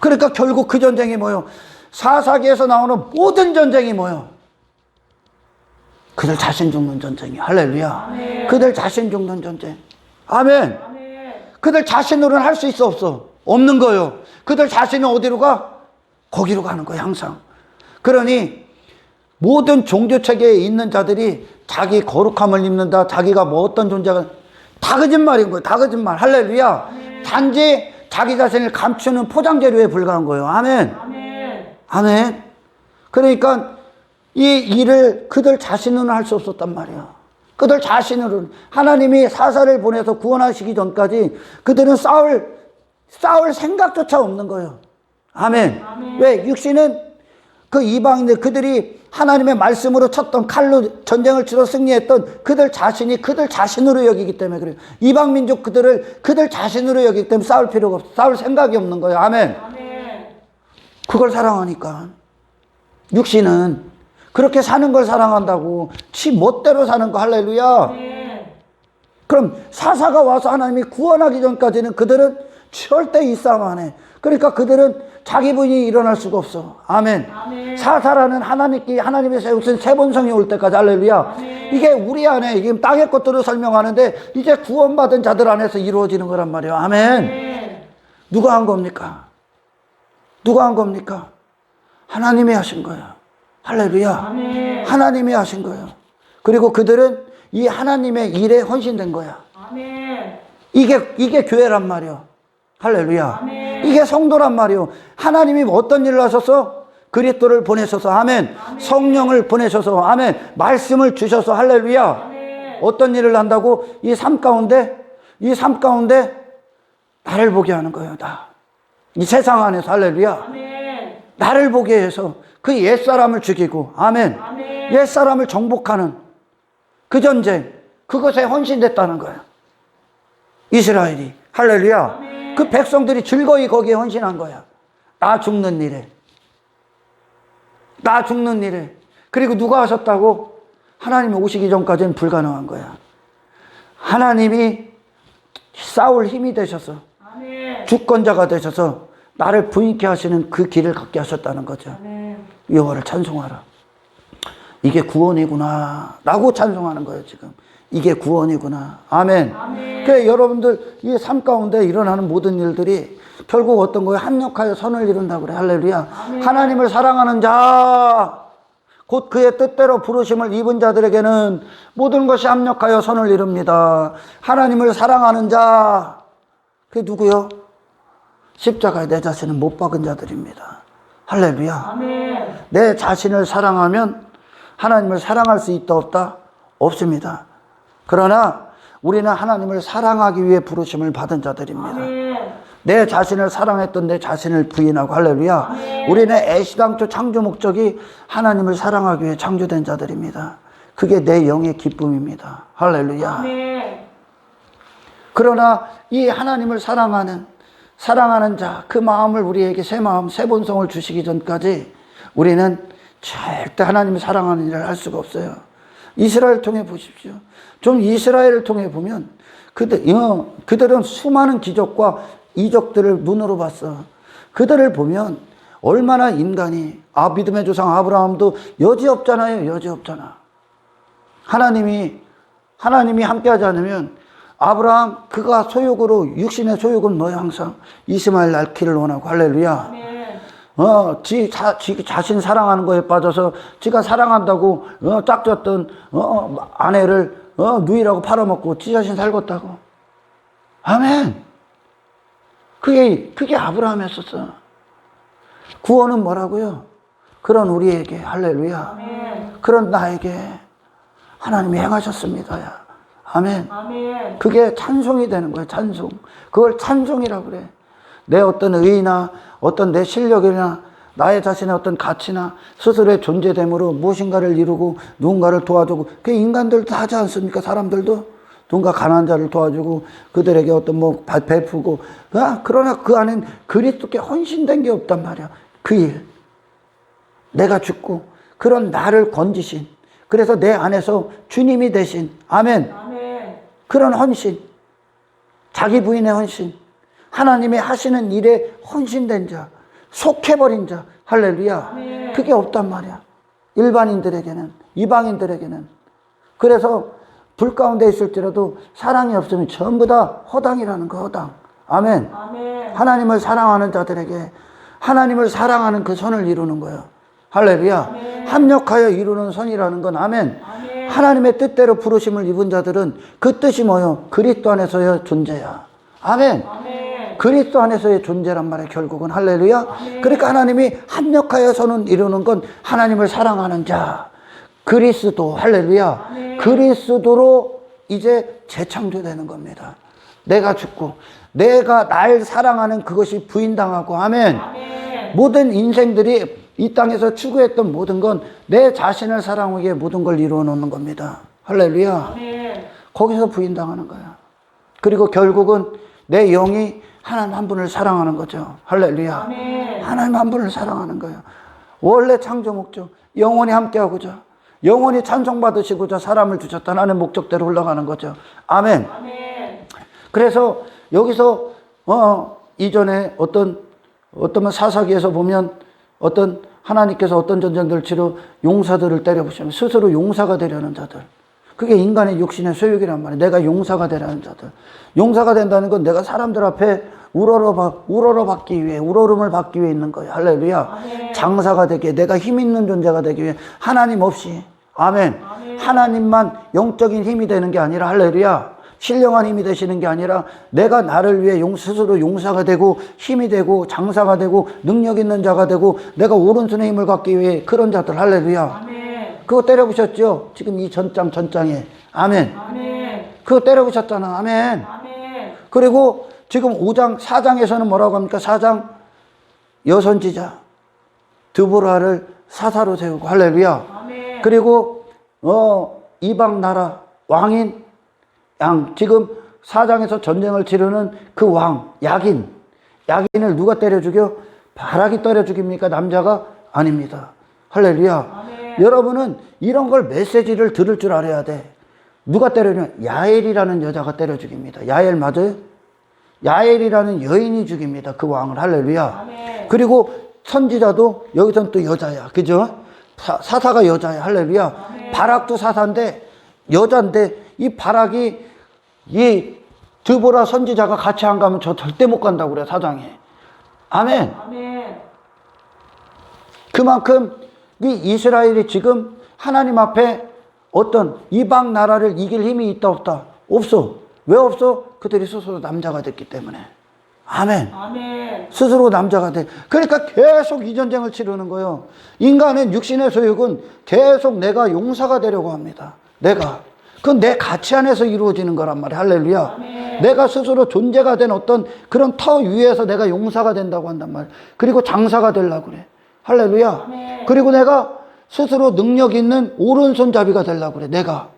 [SPEAKER 1] 그러니까 결국 그 전쟁이 뭐예요? 사사기에서 나오는 모든 전쟁이 뭐예요? 그들 자신 죽는 전쟁이. 할렐루야.
[SPEAKER 2] 아멘.
[SPEAKER 1] 그들 자신 죽는 전쟁. 아멘.
[SPEAKER 2] 아멘.
[SPEAKER 1] 그들 자신으로는 할 수 있어 없어? 없는 거예요. 그들 자신은 어디로 가? 거기로 가는 거예요 항상. 그러니 모든 종교체계에 있는 자들이 자기 거룩함을 입는다, 자기가 뭐 어떤 존재가, 다 거짓말인 거예요. 다 거짓말. 할렐루야.
[SPEAKER 2] 아멘.
[SPEAKER 1] 단지 자기 자신을 감추는 포장재료에 불과한 거예요. 아멘.
[SPEAKER 2] 아멘.
[SPEAKER 1] 아멘. 그러니까 이 일을 그들 자신으로는 할 수 없었단 말이야. 그들 자신으로는. 하나님이 사사를 보내서 구원하시기 전까지 그들은 싸울 생각조차 없는 거예요. 아멘.
[SPEAKER 2] 아멘.
[SPEAKER 1] 왜? 육신은 그 이방인들, 그들이 하나님의 말씀으로 쳤던 칼로 전쟁을 치러 승리했던 그들 자신이 그들 자신으로 여기기 때문에 그래요. 이방민족 그들을 그들 자신으로 여기기 때문에 싸울 필요가 없어. 싸울 생각이 없는 거예요. 아멘.
[SPEAKER 2] 아멘.
[SPEAKER 1] 그걸 사랑하니까. 육신은 그렇게 사는 걸 사랑한다고 지 멋대로 사는 거. 할렐루야.
[SPEAKER 2] 아멘.
[SPEAKER 1] 그럼 사사가 와서 하나님이 구원하기 전까지는 그들은 절대 이 싸움 안 해. 그러니까 그들은 자기 분이 일어날 수가 없어. 아멘.
[SPEAKER 2] 아멘.
[SPEAKER 1] 사사라는 하나님의 세우신 세 본성이 올 때까지. 할렐루야.
[SPEAKER 2] 아멘.
[SPEAKER 1] 이게 우리 안에 지금 땅의 것들을 설명하는데 이제 구원받은 자들 안에서 이루어지는 거란 말이에요. 아멘.
[SPEAKER 2] 아멘.
[SPEAKER 1] 누가 한 겁니까? 누가 한 겁니까? 하나님이 하신 거예요. 할렐루야.
[SPEAKER 2] 아멘.
[SPEAKER 1] 하나님이 하신 거예요. 그리고 그들은 이 하나님의 일에 헌신된 거야.
[SPEAKER 2] 아멘.
[SPEAKER 1] 이게 교회란 말이요. 할렐루야.
[SPEAKER 2] 아멘.
[SPEAKER 1] 이게 성도란 말이요. 하나님이 어떤 일을 하셔서 그리스도를 보내셔서 아멘. 성령을 보내셔서 아멘. 말씀을 주셔서 할렐루야.
[SPEAKER 2] 아멘.
[SPEAKER 1] 어떤 일을 한다고? 이 삶 가운데 나를 보게 하는 거예요. 이 세상 안에서. 할렐루야.
[SPEAKER 2] 아멘.
[SPEAKER 1] 나를 보게 해서 그 옛사람을 죽이고 아멘.
[SPEAKER 2] 아멘.
[SPEAKER 1] 옛사람을 정복하는 그 전쟁, 그것에 헌신됐다는 거야. 이스라엘이. 할렐루야.
[SPEAKER 2] 아멘.
[SPEAKER 1] 그 백성들이 즐거이 거기에 헌신한 거야. 나 죽는 일에. 그리고 누가 하셨다고? 하나님이 오시기 전까지는 불가능한 거야. 하나님이 싸울 힘이 되셔서
[SPEAKER 2] 아멘.
[SPEAKER 1] 주권자가 되셔서 나를 부인케 하시는 그 길을 갖게 하셨다는 거죠.
[SPEAKER 2] 아멘.
[SPEAKER 1] 여호와를 찬송하라. 이게 구원이구나 라고 찬송하는 거예요. 지금 이게 구원이구나. 아멘.
[SPEAKER 2] 아멘.
[SPEAKER 1] 그래 여러분들 이 삶 가운데 일어나는 모든 일들이 결국 어떤 거예요? 합력하여 선을 이룬다고 그래. 할렐루야.
[SPEAKER 2] 아멘.
[SPEAKER 1] 하나님을 사랑하는 자, 곧 그의 뜻대로 부르심을 입은 자들에게는 모든 것이 합력하여 선을 이룹니다. 하나님을 사랑하는 자, 그게 누구요? 십자가에 내 자신을 못 박은 자들입니다. 할렐루야.
[SPEAKER 2] 아멘.
[SPEAKER 1] 내 자신을 사랑하면 하나님을 사랑할 수 있다 없다? 없습니다. 그러나 우리는 하나님을 사랑하기 위해 부르심을 받은 자들입니다.
[SPEAKER 2] 아멘.
[SPEAKER 1] 내 자신을 사랑했던 내 자신을 부인하고 할렐루야.
[SPEAKER 2] 아멘.
[SPEAKER 1] 우리는 애시당초 창조 목적이 하나님을 사랑하기 위해 창조된 자들입니다. 그게 내 영의 기쁨입니다. 할렐루야.
[SPEAKER 2] 아멘.
[SPEAKER 1] 그러나 이 하나님을 사랑하는 자, 그 마음을 우리에게 새 마음, 새 본성을 주시기 전까지 우리는 절대 하나님을 사랑하는 일을 할 수가 없어요. 이스라엘 통해 보십시오. 좀 이스라엘을 통해 보면 그들은 수많은 기적과 이적들을 눈으로 봤어. 그들을 보면 얼마나 인간이, 믿음의 조상 아브라함도 여지없잖아요. 여지없잖아. 하나님이 함께하지 않으면 아브라함 그가 소욕으로, 육신의 소욕은 뭐야? 항상 이스마엘 낳기를 원하고. 할렐루야.
[SPEAKER 2] 아멘.
[SPEAKER 1] 지 자신 사랑하는 거에 빠져서 지가 사랑한다고 짝졌던 아내를 누이라고 팔아먹고 지 자신 살겄다고. 아멘. 그게 아브라함이었었어. 구원은 뭐라고요? 그런 우리에게, 할렐루야.
[SPEAKER 2] 아멘.
[SPEAKER 1] 그런 나에게 하나님이 행하셨습니다. 야. 아멘.
[SPEAKER 2] 아멘.
[SPEAKER 1] 그게 찬송이 되는 거예요. 찬송. 그걸 찬송이라고 그래. 내 어떤 의의나 어떤 내 실력이나 나의 자신의 어떤 가치나 스스로의 존재됨으로 무엇인가를 이루고 누군가를 도와주고, 그 인간들도 다 하지 않습니까? 사람들도 누군가 가난한 자를 도와주고 그들에게 어떤 베푸고. 그러나 그 안엔 그리스도께 헌신된 게 없단 말이야. 그 일. 내가 죽고 그런 나를 건지신, 그래서 내 안에서 주님이 되신, 아멘.
[SPEAKER 2] 아멘.
[SPEAKER 1] 그런 헌신, 자기 부인의 헌신, 하나님이 하시는 일에 헌신된 자, 속해버린 자, 할렐루야.
[SPEAKER 2] 아멘.
[SPEAKER 1] 그게 없단 말이야. 일반인들에게는, 이방인들에게는. 그래서 불 가운데 있을지라도 사랑이 없으면 전부 다 허당이라는 거, 허당. 아멘.
[SPEAKER 2] 아멘.
[SPEAKER 1] 하나님을 사랑하는 자들에게 하나님을 사랑하는 그 선을 이루는 거예요. 할렐루야.
[SPEAKER 2] 아멘.
[SPEAKER 1] 합력하여 이루는 선이라는 건, 아멘.
[SPEAKER 2] 아멘.
[SPEAKER 1] 하나님의 뜻대로 부르심을 입은 자들은 그 뜻이 뭐요? 그리스도 안에서의 존재야. 아멘.
[SPEAKER 2] 아멘.
[SPEAKER 1] 그리스도 안에서의 존재란 말이에요. 결국은. 할렐루야.
[SPEAKER 2] 아멘.
[SPEAKER 1] 그러니까 하나님이 합력하여 선을 이루는 건 하나님을 사랑하는 자, 그리스도. 할렐루야.
[SPEAKER 2] 아멘.
[SPEAKER 1] 그리스도로 이제 재창조되는 겁니다. 내가 죽고 내가 날 사랑하는 그것이 부인당하고. 아멘.
[SPEAKER 2] 아멘.
[SPEAKER 1] 모든 인생들이 이 땅에서 추구했던 모든 건 내 자신을 사랑하기 위해 모든 걸 이루어 놓는 겁니다. 할렐루야.
[SPEAKER 2] 아멘.
[SPEAKER 1] 거기서 부인당하는 거야. 그리고 결국은 내 영이 하나님 한 분을 사랑하는 거죠. 할렐루야.
[SPEAKER 2] 아멘.
[SPEAKER 1] 하나님 한 분을 사랑하는 거야. 원래 창조 목적, 영원히 함께하고자, 영원히 찬송받으시고자 사람을 주셨다. 하나님 목적대로 흘러가는 거죠. 아멘.
[SPEAKER 2] 아멘.
[SPEAKER 1] 그래서 여기서 이전에 어떤 사사기에서 보면 어떤 하나님께서 어떤 전쟁들을 치러 용사들을 때려보시면 스스로 용사가 되려는 자들, 그게 인간의 육신의 소욕이란 말이에요. 내가 용사가 되려는 자들. 용사가 된다는 건 내가 사람들 앞에 우러러받기 위해, 우러름을 받기 위해 있는 거예요. 할렐루야.
[SPEAKER 2] 아멘.
[SPEAKER 1] 장사가 되기, 내가 힘 있는 존재가 되기 위해, 하나님 없이. 아멘.
[SPEAKER 2] 아멘.
[SPEAKER 1] 하나님만 영적인 힘이 되는 게 아니라, 할렐루야, 신령한 힘이 되시는 게 아니라 내가 나를 위해 스스로 용사가 되고 힘이 되고 장사가 되고 능력 있는 자가 되고 내가 오른손의 힘을 갖기 위해 그런 자들. 할렐루야.
[SPEAKER 2] 아멘.
[SPEAKER 1] 그거 때려부셨죠? 지금 이 전장에. 아멘.
[SPEAKER 2] 아멘.
[SPEAKER 1] 그거 때려부셨잖아. 아멘.
[SPEAKER 2] 아멘.
[SPEAKER 1] 그리고 지금 5장, 4장에서는 뭐라고 합니까? 4장 여선지자 드보라를 사사로 세우고. 할렐루야.
[SPEAKER 2] 아멘.
[SPEAKER 1] 그리고 이방 나라 왕인 지금 4장에서 전쟁을 치르는 그 왕, 야긴을 누가 때려 죽여? 바락이 때려 죽입니까? 남자가? 아닙니다. 할렐루야.
[SPEAKER 2] 아멘.
[SPEAKER 1] 여러분은 이런 걸 메시지를 들을 줄 알아야 돼. 누가 때려주냐? 야엘이라는 여자가 때려 죽입니다. 야엘 맞아요? 야엘이라는 여인이 죽입니다. 그 왕을. 할렐루야.
[SPEAKER 2] 아멘.
[SPEAKER 1] 그리고 선지자도 여기선 또 여자야. 그죠? 사사가 여자야. 할렐루야.
[SPEAKER 2] 아멘.
[SPEAKER 1] 바락도 사사인데 여자인데, 이 바락이 이 드보라 선지자가 같이 안 가면 저 절대 못 간다고 그래, 4장에. 아멘.
[SPEAKER 2] 아멘.
[SPEAKER 1] 그만큼 이 이스라엘이 지금 하나님 앞에 어떤 이방 나라를 이길 힘이 있다 없다? 없어. 왜 없어? 그들이 스스로 남자가 됐기 때문에. 아멘.
[SPEAKER 2] 아멘.
[SPEAKER 1] 스스로 남자가 돼. 그러니까 계속 이 전쟁을 치르는 거예요. 인간의 육신의 소욕은 계속 내가 용사가 되려고 합니다. 내가. 그건 내 가치 안에서 이루어지는 거란 말이야. 할렐루야.
[SPEAKER 2] 아멘.
[SPEAKER 1] 내가 스스로 존재가 된 어떤 그런 터 위에서 내가 용사가 된다고 한단 말이야. 그리고 장사가 되려고 그래. 할렐루야.
[SPEAKER 2] 아멘.
[SPEAKER 1] 그리고 내가 스스로 능력 있는 오른손잡이가 되려고 그래. 내가.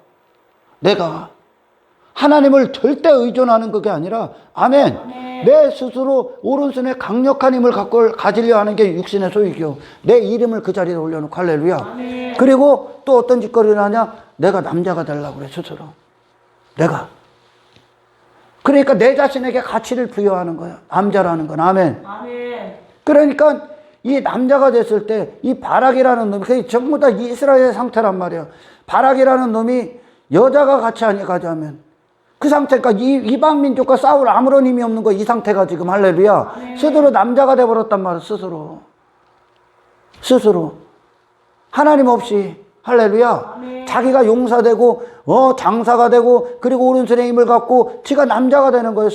[SPEAKER 1] 하나님을 절대 의존하는 그게 아니라, 아멘.
[SPEAKER 2] 아멘.
[SPEAKER 1] 내 스스로 오른손에 강력한 힘을 가지려 하는 게 육신의 소유이요. 내 이름을 그 자리에 올려놓고, 할렐루야.
[SPEAKER 2] 아멘.
[SPEAKER 1] 그리고 또 어떤 짓거리를 하냐? 내가 남자가 되려고 그래, 스스로. 내가. 그러니까 내 자신에게 가치를 부여하는 거야. 남자라는 건. 아멘.
[SPEAKER 2] 아멘.
[SPEAKER 1] 그러니까 이 남자가 됐을 때 이 바락이라는 놈이, 그게 전부 다 이스라엘의 상태란 말이야. 바락이라는 놈이 여자가 같이 가자면 그 상태가 이방 민족과 싸울 아무런 힘이 없는 거, 이 상태가 지금. 할렐루야.
[SPEAKER 2] 아멘.
[SPEAKER 1] 스스로 남자가 돼버렸단 말이야. 스스로 하나님 없이. 할렐루야.
[SPEAKER 2] 아멘.
[SPEAKER 1] 자기가 용사되고 장사가 되고 그리고 오른손에 힘을 갖고 지가 남자가 되는 거예요.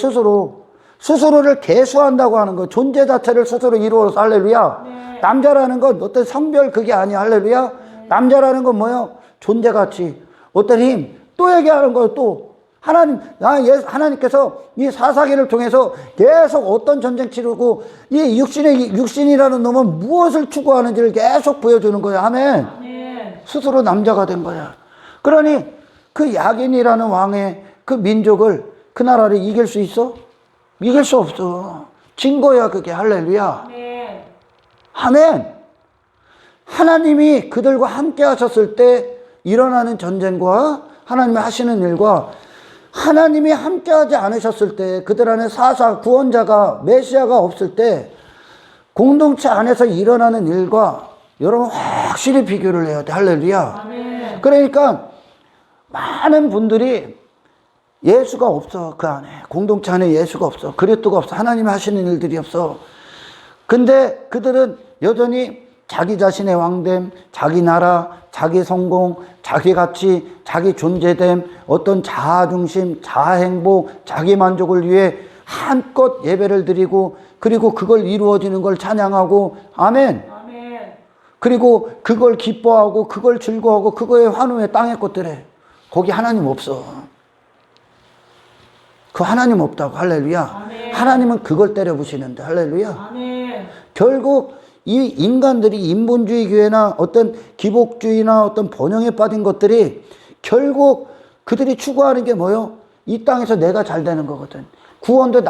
[SPEAKER 1] 스스로를 계수한다고 하는 거예요. 존재 자체를 스스로 이루어서. 할렐루야.
[SPEAKER 2] 네.
[SPEAKER 1] 남자라는 건 어떤 성별 그게 아니야. 할렐루야.
[SPEAKER 2] 네.
[SPEAKER 1] 남자라는 건 뭐예요? 존재가치, 어떤 힘. 또 얘기하는 거예요. 또 하나님께서 이 사사기를 통해서 계속 어떤 전쟁 치르고 이 육신이라는 놈은 무엇을 추구하는지를 계속 보여주는 거예요. 아멘.
[SPEAKER 2] 아멘.
[SPEAKER 1] 스스로 남자가 된 거야. 그러니 그 야긴이라는 왕의 그 민족을, 그 나라를 이길 수 있어? 이길 수 없어. 진 거야 그게. 할렐루야.
[SPEAKER 2] 아멘.
[SPEAKER 1] 아멘. 하나님이 그들과 함께 하셨을 때 일어나는 전쟁과 하나님이 하시는 일과 하나님이 함께 하지 않으셨을 때, 그들 안에 구원자가, 메시아가 없을 때 공동체 안에서 일어나는 일과 여러분 확실히 비교를 해야 돼. 할렐루야.
[SPEAKER 2] 아멘.
[SPEAKER 1] 그러니까 많은 분들이 예수가 없어. 그 안에 공동체 안에 예수가 없어. 그리스도가 없어. 하나님이 하시는 일들이 없어. 근데 그들은 여전히 자기 자신의 왕됨, 자기 나라, 자기 성공, 자기 가치, 자기 존재됨, 어떤 자아중심, 자아행복, 자기 만족을 위해 한껏 예배를 드리고, 그리고 그걸 이루어지는 걸 찬양하고, 아멘.
[SPEAKER 2] 아멘.
[SPEAKER 1] 그리고 그걸 기뻐하고, 그걸 즐거워하고, 그거에 환호해. 땅의 것들에. 거기 하나님 없어. 그 하나님 없다고. 할렐루야.
[SPEAKER 2] 아멘.
[SPEAKER 1] 하나님은 그걸 때려부시는데. 할렐루야.
[SPEAKER 2] 아멘.
[SPEAKER 1] 결국 이 인간들이 인본주의 교회나 어떤 기복주의나 어떤 번영에 빠진 것들이 결국 그들이 추구하는 게 뭐요? 이 땅에서 내가 잘 되는 거거든. 구원도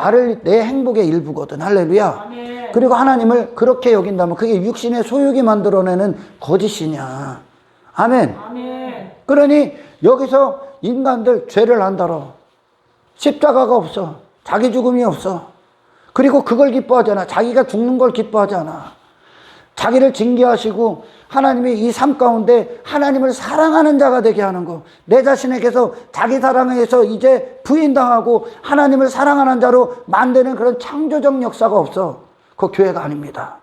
[SPEAKER 1] 내 행복의 일부거든. 할렐루야.
[SPEAKER 2] 아멘.
[SPEAKER 1] 그리고 하나님을 그렇게 여긴다면 그게 육신의 소욕이 만들어내는 거짓이냐. 아멘.
[SPEAKER 2] 아멘.
[SPEAKER 1] 그러니 여기서 인간들 죄를 안 다뤄. 십자가가 없어. 자기 죽음이 없어. 그리고 그걸 기뻐하잖아. 자기가 죽는 걸 기뻐하지 않아. 자기를 징계하시고 하나님이 이 삶 가운데 하나님을 사랑하는 자가 되게 하는 거. 내 자신에게서 자기 사랑에서 이제 부인당하고 하나님을 사랑하는 자로 만드는 그런 창조적 역사가 없어. 그거 교회가 아닙니다.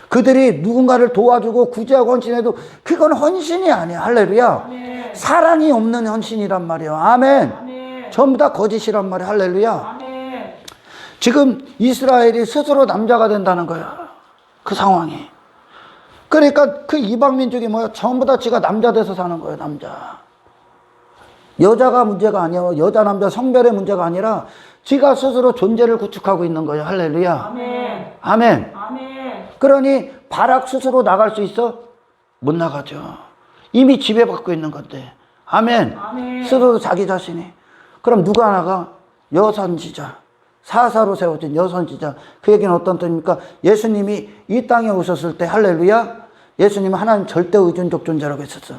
[SPEAKER 1] 그들이 누군가를 도와주고 구제하고 헌신해도 그건 헌신이 아니야. 할렐루야.
[SPEAKER 2] 아멘.
[SPEAKER 1] 사랑이 없는 헌신이란 말이야. 아멘.
[SPEAKER 2] 아멘.
[SPEAKER 1] 전부 다 거짓이란 말이야. 할렐루야.
[SPEAKER 2] 아멘.
[SPEAKER 1] 지금 이스라엘이 스스로 남자가 된다는 거야. 그 상황이. 그러니까 그 이방 민족이 뭐야? 전부 다 지가 남자 돼서 사는 거예요. 남자. 여자가 문제가 아니야. 여자 남자 성별의 문제가 아니라 지가 스스로 존재를 구축하고 있는 거예요. 할렐루야.
[SPEAKER 2] 아멘.
[SPEAKER 1] 아멘.
[SPEAKER 2] 아멘.
[SPEAKER 1] 그러니 바락 스스로 나갈 수 있어? 못 나가죠. 이미 지배받고 있는 건데. 아멘.
[SPEAKER 2] 아멘.
[SPEAKER 1] 스스로 자기 자신이. 그럼 누가 나가? 여선지자. 사사로 세워진 여선지자. 그 얘기는 어떤 뜻입니까? 예수님이 이 땅에 오셨을 때, 할렐루야, 예수님은 하나님 절대 의존적 존재라고 했었어.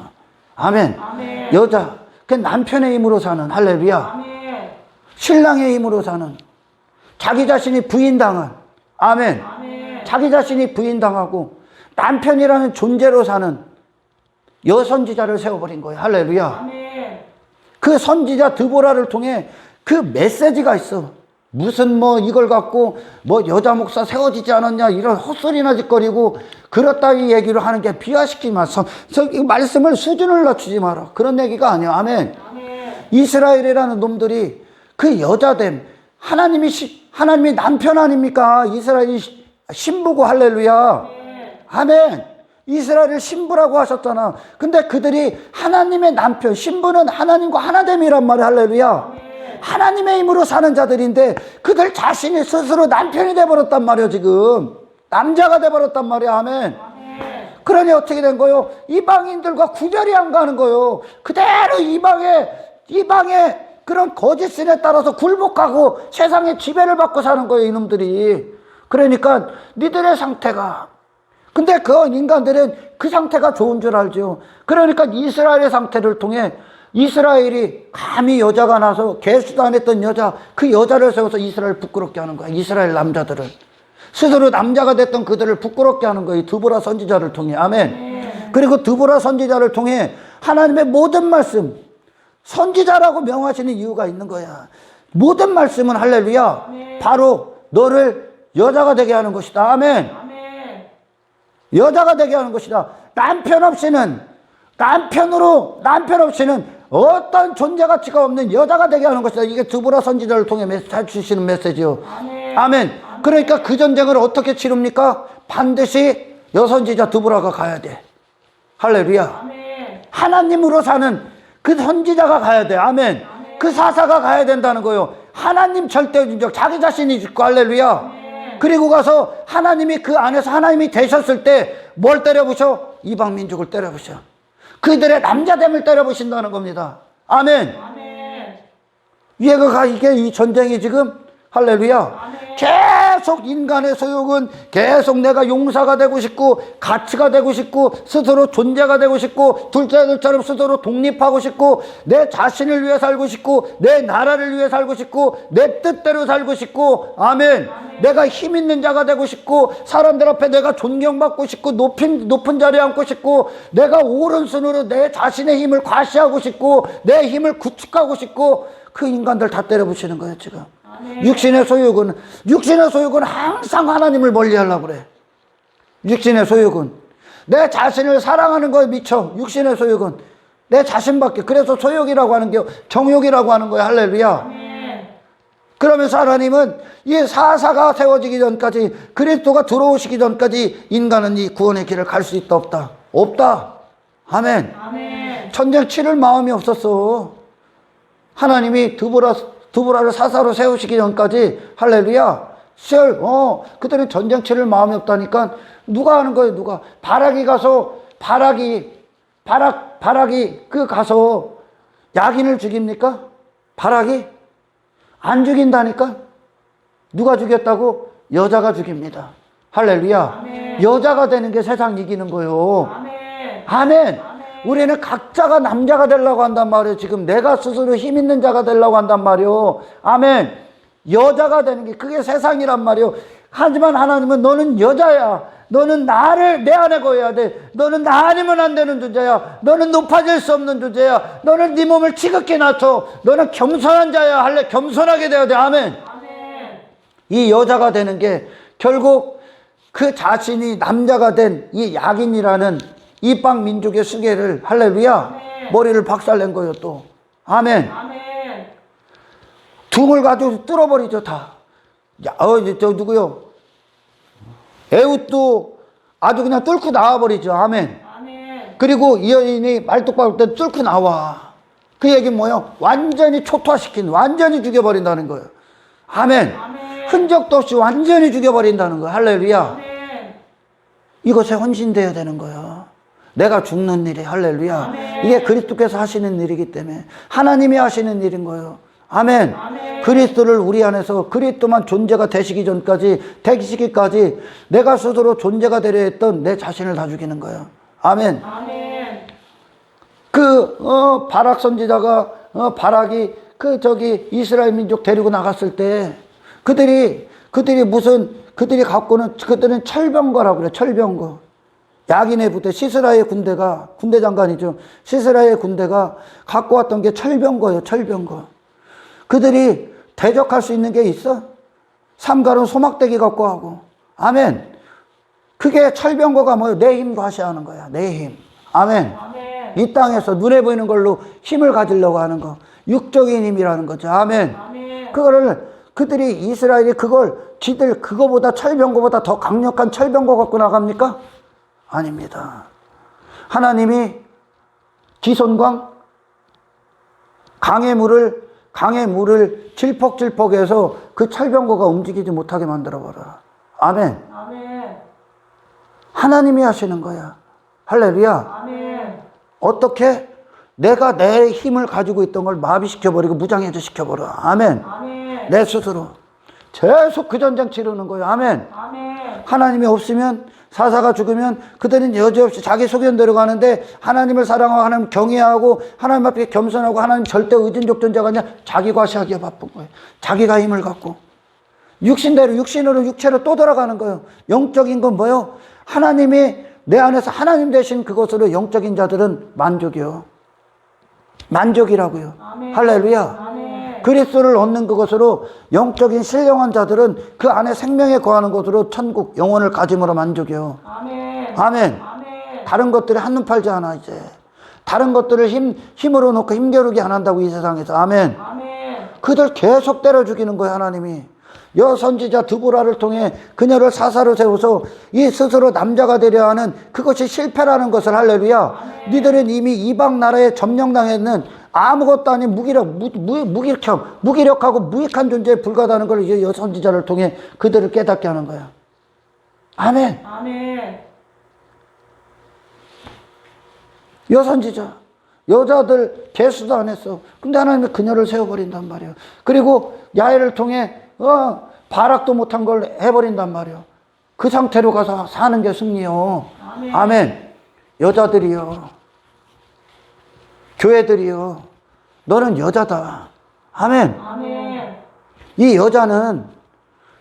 [SPEAKER 1] 아멘.
[SPEAKER 2] 아멘.
[SPEAKER 1] 여자, 그 남편의 힘으로 사는, 할렐루야,
[SPEAKER 2] 아멘.
[SPEAKER 1] 신랑의 힘으로 사는, 자기 자신이 부인당한, 아멘.
[SPEAKER 2] 아멘.
[SPEAKER 1] 자기 자신이 부인당하고 남편이라는 존재로 사는 여선지자를 세워버린 거예요. 할렐루야.
[SPEAKER 2] 아멘.
[SPEAKER 1] 그 선지자 드보라를 통해 그 메시지가 있어. 무슨 뭐 이걸 갖고 뭐 여자 목사 세워지지 않았냐 이런 헛소리나 짓거리고 그렇다 이 얘기를 하는 게 비하시키지 마서 이 말씀을 수준을 낮추지 마라. 그런 얘기가 아니야. 아멘. 이스라엘이라는 놈들이 그 여자됨 하나님이 남편 아닙니까? 이스라엘이 신부고 할렐루야. 아멘. 이스라엘을 신부라고 하셨잖아. 근데 그들이 하나님의 남편, 신부는 하나님과 하나됨이란 말이야. 할렐루야. 하나님의 힘으로 사는 자들인데 그들 자신이 스스로 남편이 돼버렸단 말이야. 지금 남자가 돼버렸단 말이야. 아멘. 그러니 어떻게 된 거요? 이방인들과 구별이 안 가는 거요. 그대로 이방의 그런 거짓신에 따라서 굴복하고 세상의 지배를 받고 사는 거예요. 이놈들이. 그러니까 니들의 상태가, 근데 그 인간들은 그 상태가 좋은 줄 알죠. 그러니까 이스라엘의 상태를 통해 이스라엘이 감히 여자가 나서 개수단했던 여자, 그 여자를 세워서 이스라엘 부끄럽게 하는 거야. 이스라엘 남자들을 스스로 남자가 됐던 그들을 부끄럽게 하는 거예요. 드보라 선지자를 통해. 아멘. 그리고 드보라 선지자를 통해 하나님의 모든 말씀, 선지자라고 명하시는 이유가 있는 거야. 모든 말씀은 할렐루야. 바로 너를 여자가 되게 하는 것이다. 아멘. 여자가 되게 하는 것이다. 남편 없이는 어떤 존재 가치가 없는 여자가 되게 하는 것이다. 이게 드보라 선지자를 통해 주시는 메시지요. 아멘. 그러니까 그 전쟁을 어떻게 치릅니까? 반드시 여선지자 드보라가 가야 돼. 할렐루야. 하나님으로 사는 그 선지자가 가야 돼. 아멘. 그 사사가 가야 된다는 거예요. 하나님 절대적 자기 자신이 죽고 할렐루야. 그리고 가서 하나님이 그 안에서 하나님이 되셨을 때 뭘 때려부셔? 이방 민족을 때려부셔. 그들의 남자됨을 때려부신다는 겁니다. 아멘. 이해가 이게 이 전쟁이 지금 할렐루야. 계속 인간의 소욕은 계속 내가 용사가 되고 싶고 가치가 되고 싶고 스스로 존재가 되고 싶고 둘째들처럼 스스로 독립하고 싶고 내 자신을 위해 살고 싶고 내 나라를 위해 살고 싶고 내 뜻대로 살고 싶고 아멘. 내가 힘 있는 자가 되고 싶고 사람들 앞에 내가 존경받고 싶고 높은 자리에 앉고 싶고 내가 오른손으로 내 자신의 힘을 과시하고 싶고 내 힘을 구축하고 싶고 그 인간들 다 때려부시는 거예요 지금. 육신의 소욕은 항상 하나님을 멀리하려고 그래. 육신의 소욕은 내 자신을 사랑하는 거에 미쳐. 육신의 소욕은 내 자신밖에. 그래서 소욕이라고 하는 게 정욕이라고 하는 거야. 할렐루야. 그러면서 하나님은 이 사사가 세워지기 전까지 그리스도가 들어오시기 전까지 인간은 이 구원의 길을 갈 수 있다 없다? 없다. 아멘. 전쟁 치를 마음이 없었어. 하나님이 드보라를 사사로 세우시기 전까지 할렐루야. 그들은 전쟁 치를 마음이 없다니까 누가 하는 거예요? 누가? 바락이 가서 야긴을 죽입니까? 바락이? 안 죽인다니까? 누가 죽였다고? 여자가 죽입니다. 할렐루야. 아멘. 여자가 되는 게 세상 이기는 거예요. 아멘. 우리는 각자가 남자가 되려고 한단 말이에요. 지금 내가 스스로 힘 있는 자가 되려고 한단 말이에요. 아멘. 여자가 되는 게 그게 세상이란 말이에요. 하지만 하나님은 너는 여자야. 너는 나를 내 안에 거해야 돼. 너는 나 아니면 안 되는 존재야. 너는 높아질 수 없는 존재야. 너는 네 몸을 지극히 낮춰. 너는 겸손한 자야. 할래 겸손하게 돼야 돼. 아멘. 이 여자가 되는 게 결국 그 자신이 남자가 된 이 야긴이라는 이방 민족의 수계를 할렐루야. 머리를 박살낸 거예요 또. 아멘. 등을 가지고 뚫어버리죠 다. 누구요? 에훗도 아주 그냥 뚫고 나와버리죠. 아멘. 그리고 이 여인이 말뚝박을 때 뚫고 나와. 그 얘기는 뭐예요? 완전히 초토화시킨, 완전히 죽여버린다는 거예요. 아멘. 흔적도 없이 완전히 죽여버린다는 거예요. 할렐루야. 이것에 헌신되어야 되는 거예요. 내가 죽는 일이 할렐루야. 이게 그리스도께서 하시는 일이기 때문에 하나님이 하시는 일인 거예요. 아멘. 그리스도를 우리 안에서 그리스도만 존재가 되시기까지 내가 스스로 존재가 되려 했던 내 자신을 다 죽이는 거예요. 아멘. 바락 선지자가 바락이 이스라엘 민족 데리고 나갔을 때 그들은 철병거라고 그래. 철병거. 야긴의 부대, 시스라의 군대 장관이죠. 시스라의 군대가 갖고 왔던 게 철병거예요. 철병거. 그들이 대적할 수 있는 게 있어? 삼가로운 소막대기 갖고 하고. 아멘. 그게 철병거가 뭐예요? 내 힘 과시하는 거야. 내 힘. 아멘.
[SPEAKER 2] 아멘.
[SPEAKER 1] 이 땅에서 눈에 보이는 걸로 힘을 가지려고 하는 거. 육적인 힘이라는 거죠. 아멘.
[SPEAKER 2] 아멘.
[SPEAKER 1] 그거를 그들이 이스라엘이 그걸 지들 그거보다 철병거보다 더 강력한 철병거 갖고 나갑니까? 아닙니다. 하나님이 기손광 강의 물을 질퍽질퍽해서 그 철병거가 움직이지 못하게 만들어버려. 아멘.
[SPEAKER 2] 아멘.
[SPEAKER 1] 하나님이 하시는 거야. 할렐루야.
[SPEAKER 2] 아멘.
[SPEAKER 1] 어떻게? 내가 내 힘을 가지고 있던 걸 마비시켜버리고 무장해제 시켜버려. 아멘.
[SPEAKER 2] 아멘.
[SPEAKER 1] 내 스스로. 계속 그 전쟁 치르는 거예요. 아멘.
[SPEAKER 2] 아멘.
[SPEAKER 1] 하나님이 없으면 사사가 죽으면 그들은 여지없이 자기 소견대로 가는데 하나님을 사랑하고 하나님 경외하고 하나님 앞에 겸손하고 하나님 절대 의존적 존재가 아니라 자기 과시하기에 바쁜 거예요. 자기가 힘을 갖고 육신대로 육신으로 육체로 또 돌아가는 거예요. 영적인 건 뭐예요? 하나님이 내 안에서 하나님 되신 그것으로 영적인 자들은 만족이요. 만족이라고요.
[SPEAKER 2] 아멘.
[SPEAKER 1] 할렐루야.
[SPEAKER 2] 아멘.
[SPEAKER 1] 그리스도를 얻는 그것으로 영적인 신령한 자들은 그 안에 생명에 거하는 것으로 천국 영혼을 가짐으로 만족이요.
[SPEAKER 2] 아멘.
[SPEAKER 1] 아멘.
[SPEAKER 2] 아멘.
[SPEAKER 1] 다른 것들이 한눈 팔지 않아 이제. 다른 것들을 힘으로 놓고 힘겨루게 안 한다고 이 세상에서. 아멘.
[SPEAKER 2] 아멘.
[SPEAKER 1] 그들 계속 때려 죽이는 거예요. 하나님이. 여선지자 드보라를 통해 그녀를 사사로 세워서 이 스스로 남자가 되려 하는 그것이 실패라는 것을. 할렐루야. 니들은 이미 이방 나라에 점령당했는 아무것도 아닌 무기력하고 무익한 존재에 불과하다는 걸 이제 여선지자를 통해 그들을 깨닫게 하는 거야. 아멘.
[SPEAKER 2] 아멘.
[SPEAKER 1] 여선지자 여자들 개수도 안 했어. 근데 하나님이 그녀를 세워버린단 말이에요. 그리고 야훼를 통해 발악도 못한 걸 해버린단 말이에요. 그 상태로 가서 사는 게 승리요.
[SPEAKER 2] 아멘.
[SPEAKER 1] 아멘. 여자들이요. 교회들이요. 너는 여자다. 아멘.
[SPEAKER 2] 아멘.
[SPEAKER 1] 이 여자는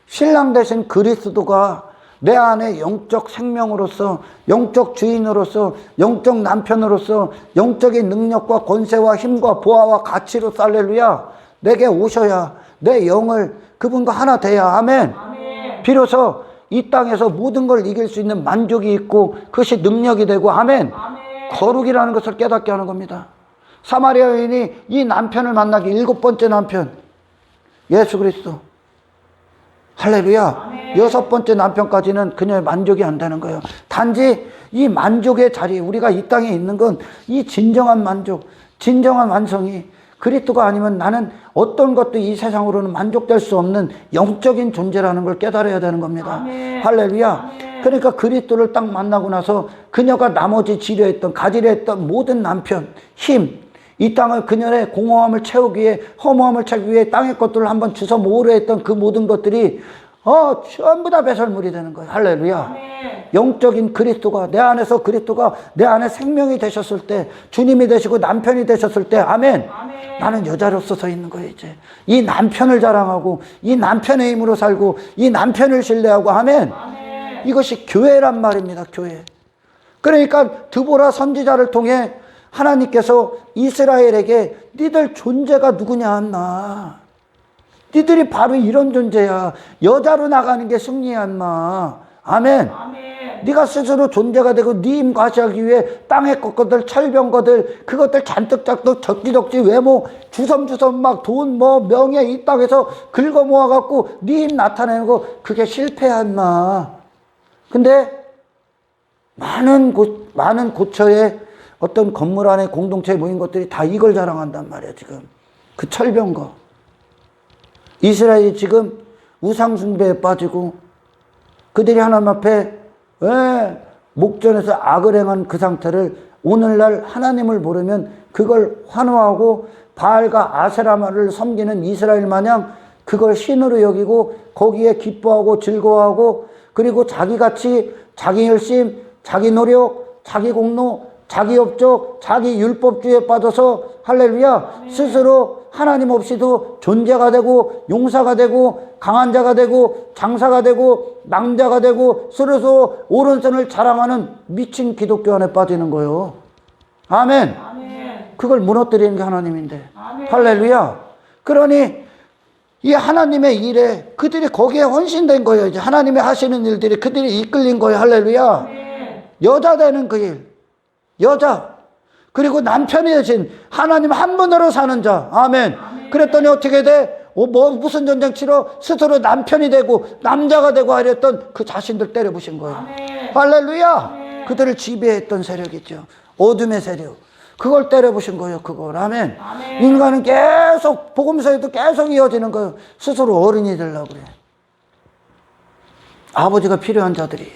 [SPEAKER 1] 신랑 되신 그리스도가 내 안에 영적 생명으로서, 영적 주인으로서, 영적 남편으로서, 영적인 능력과 권세와 힘과 보아와 가치로 할렐루야 내게 오셔야 내 영을 그분과 하나 돼야. 아멘.
[SPEAKER 2] 아멘.
[SPEAKER 1] 비로소 이 땅에서 모든 걸 이길 수 있는 만족이 있고 그것이 능력이 되고. 아멘.
[SPEAKER 2] 아멘.
[SPEAKER 1] 거룩이라는 것을 깨닫게 하는 겁니다. 사마리아 여인이 이 남편을 만나기 7번째 남편 예수 그리스도. 할렐루야.
[SPEAKER 2] 아멘.
[SPEAKER 1] 6번째 남편까지는 그녀의 만족이 안 되는 거예요. 단지 이 만족의 자리, 우리가 이 땅에 있는 건 이 진정한 만족, 진정한 완성이 그리스도가 아니면 나는 어떤 것도 이 세상으로는 만족될 수 없는 영적인 존재라는 걸 깨달아야 되는 겁니다.
[SPEAKER 2] 아멘.
[SPEAKER 1] 할렐루야.
[SPEAKER 2] 아멘.
[SPEAKER 1] 그러니까 그리스도를 딱 만나고 나서 그녀가 나머지 지려했던 가지려 했던 모든 남편, 힘, 이 땅을 그녀의 공허함을 채우기 위해, 허무함을 채우기 위해 땅의 것들을 한번 주워 모으려 했던 그 모든 것들이 전부 다 배설물이 되는 거예요. 할렐루야.
[SPEAKER 2] 아멘.
[SPEAKER 1] 영적인 그리스도가 내 안에서 그리스도가 내 안에 생명이 되셨을 때, 주님이 되시고 남편이 되셨을 때, 아멘.
[SPEAKER 2] 아멘.
[SPEAKER 1] 나는 여자로서 서 있는 거예요. 이제 이 남편을 자랑하고 이 남편의 힘으로 살고 이 남편을 신뢰하고. 아멘.
[SPEAKER 2] 아멘.
[SPEAKER 1] 이것이 교회란 말입니다. 교회. 그러니까 드보라 선지자를 통해 하나님께서 이스라엘에게 니들 존재가 누구냐 한나. 니들이 바로 이런 존재야. 여자로 나가는 게 승리야 인마. 아멘.
[SPEAKER 2] 아멘.
[SPEAKER 1] 네가 스스로 존재가 되고 네 힘 과시하기 위해 땅의 것들, 철병거들, 그것들 잔뜩 적지적지 외모 주섬주섬 막 돈 명예 이 땅에서 긁어 모아갖고 네 힘 나타내는 거 그게 실패야 인마. 근데 많은 고처에 어떤 건물 안에 공동체에 모인 것들이 다 이걸 자랑한단 말이야. 지금 그 철병거. 이스라엘이 지금 우상숭배에 빠지고 그들이 하나님 앞에 목전에서 악을 행한 그 상태를 오늘날 하나님을 모르면 그걸 환호하고 바알과 아세라마를 섬기는 이스라엘 마냥 그걸 신으로 여기고 거기에 기뻐하고 즐거워하고 그리고 자기같이 자기 열심, 자기 노력, 자기 공로, 자기 업적, 자기 율법주의에 빠져서 할렐루야 스스로 하나님 없이도 존재가 되고 용사가 되고 강한 자가 되고 장사가 되고 낭자가 되고 스스로 오른손을 자랑하는 미친 기독교 안에 빠지는 거예요. 아멘.
[SPEAKER 2] 아멘.
[SPEAKER 1] 그걸 무너뜨리는 게 하나님인데.
[SPEAKER 2] 아멘.
[SPEAKER 1] 할렐루야. 그러니 이 하나님의 일에 그들이 거기에 헌신된 거예요. 이제 하나님이 하시는 일들이 그들이 이끌린 거예요. 할렐루야.
[SPEAKER 2] 아멘.
[SPEAKER 1] 여자 되는 그 일. 여자. 그리고 남편이 되신 하나님 한 분으로 사는 자. 아멘. 그랬더니 어떻게 돼? 무슨 전쟁 치러 스스로 남편이 되고 남자가 되고 하렸던 그 자신들 때려부신 거예요.
[SPEAKER 2] 아멘.
[SPEAKER 1] 할렐루야.
[SPEAKER 2] 아멘.
[SPEAKER 1] 그들을 지배했던 세력이죠. 어둠의 세력. 그걸 때려부신 거예요. 그걸. 아멘.
[SPEAKER 2] 아멘.
[SPEAKER 1] 인간은 계속 복음서에도 계속 이어지는 거예요. 스스로 어른이 되려고 그래. 아버지가 필요한 자들이,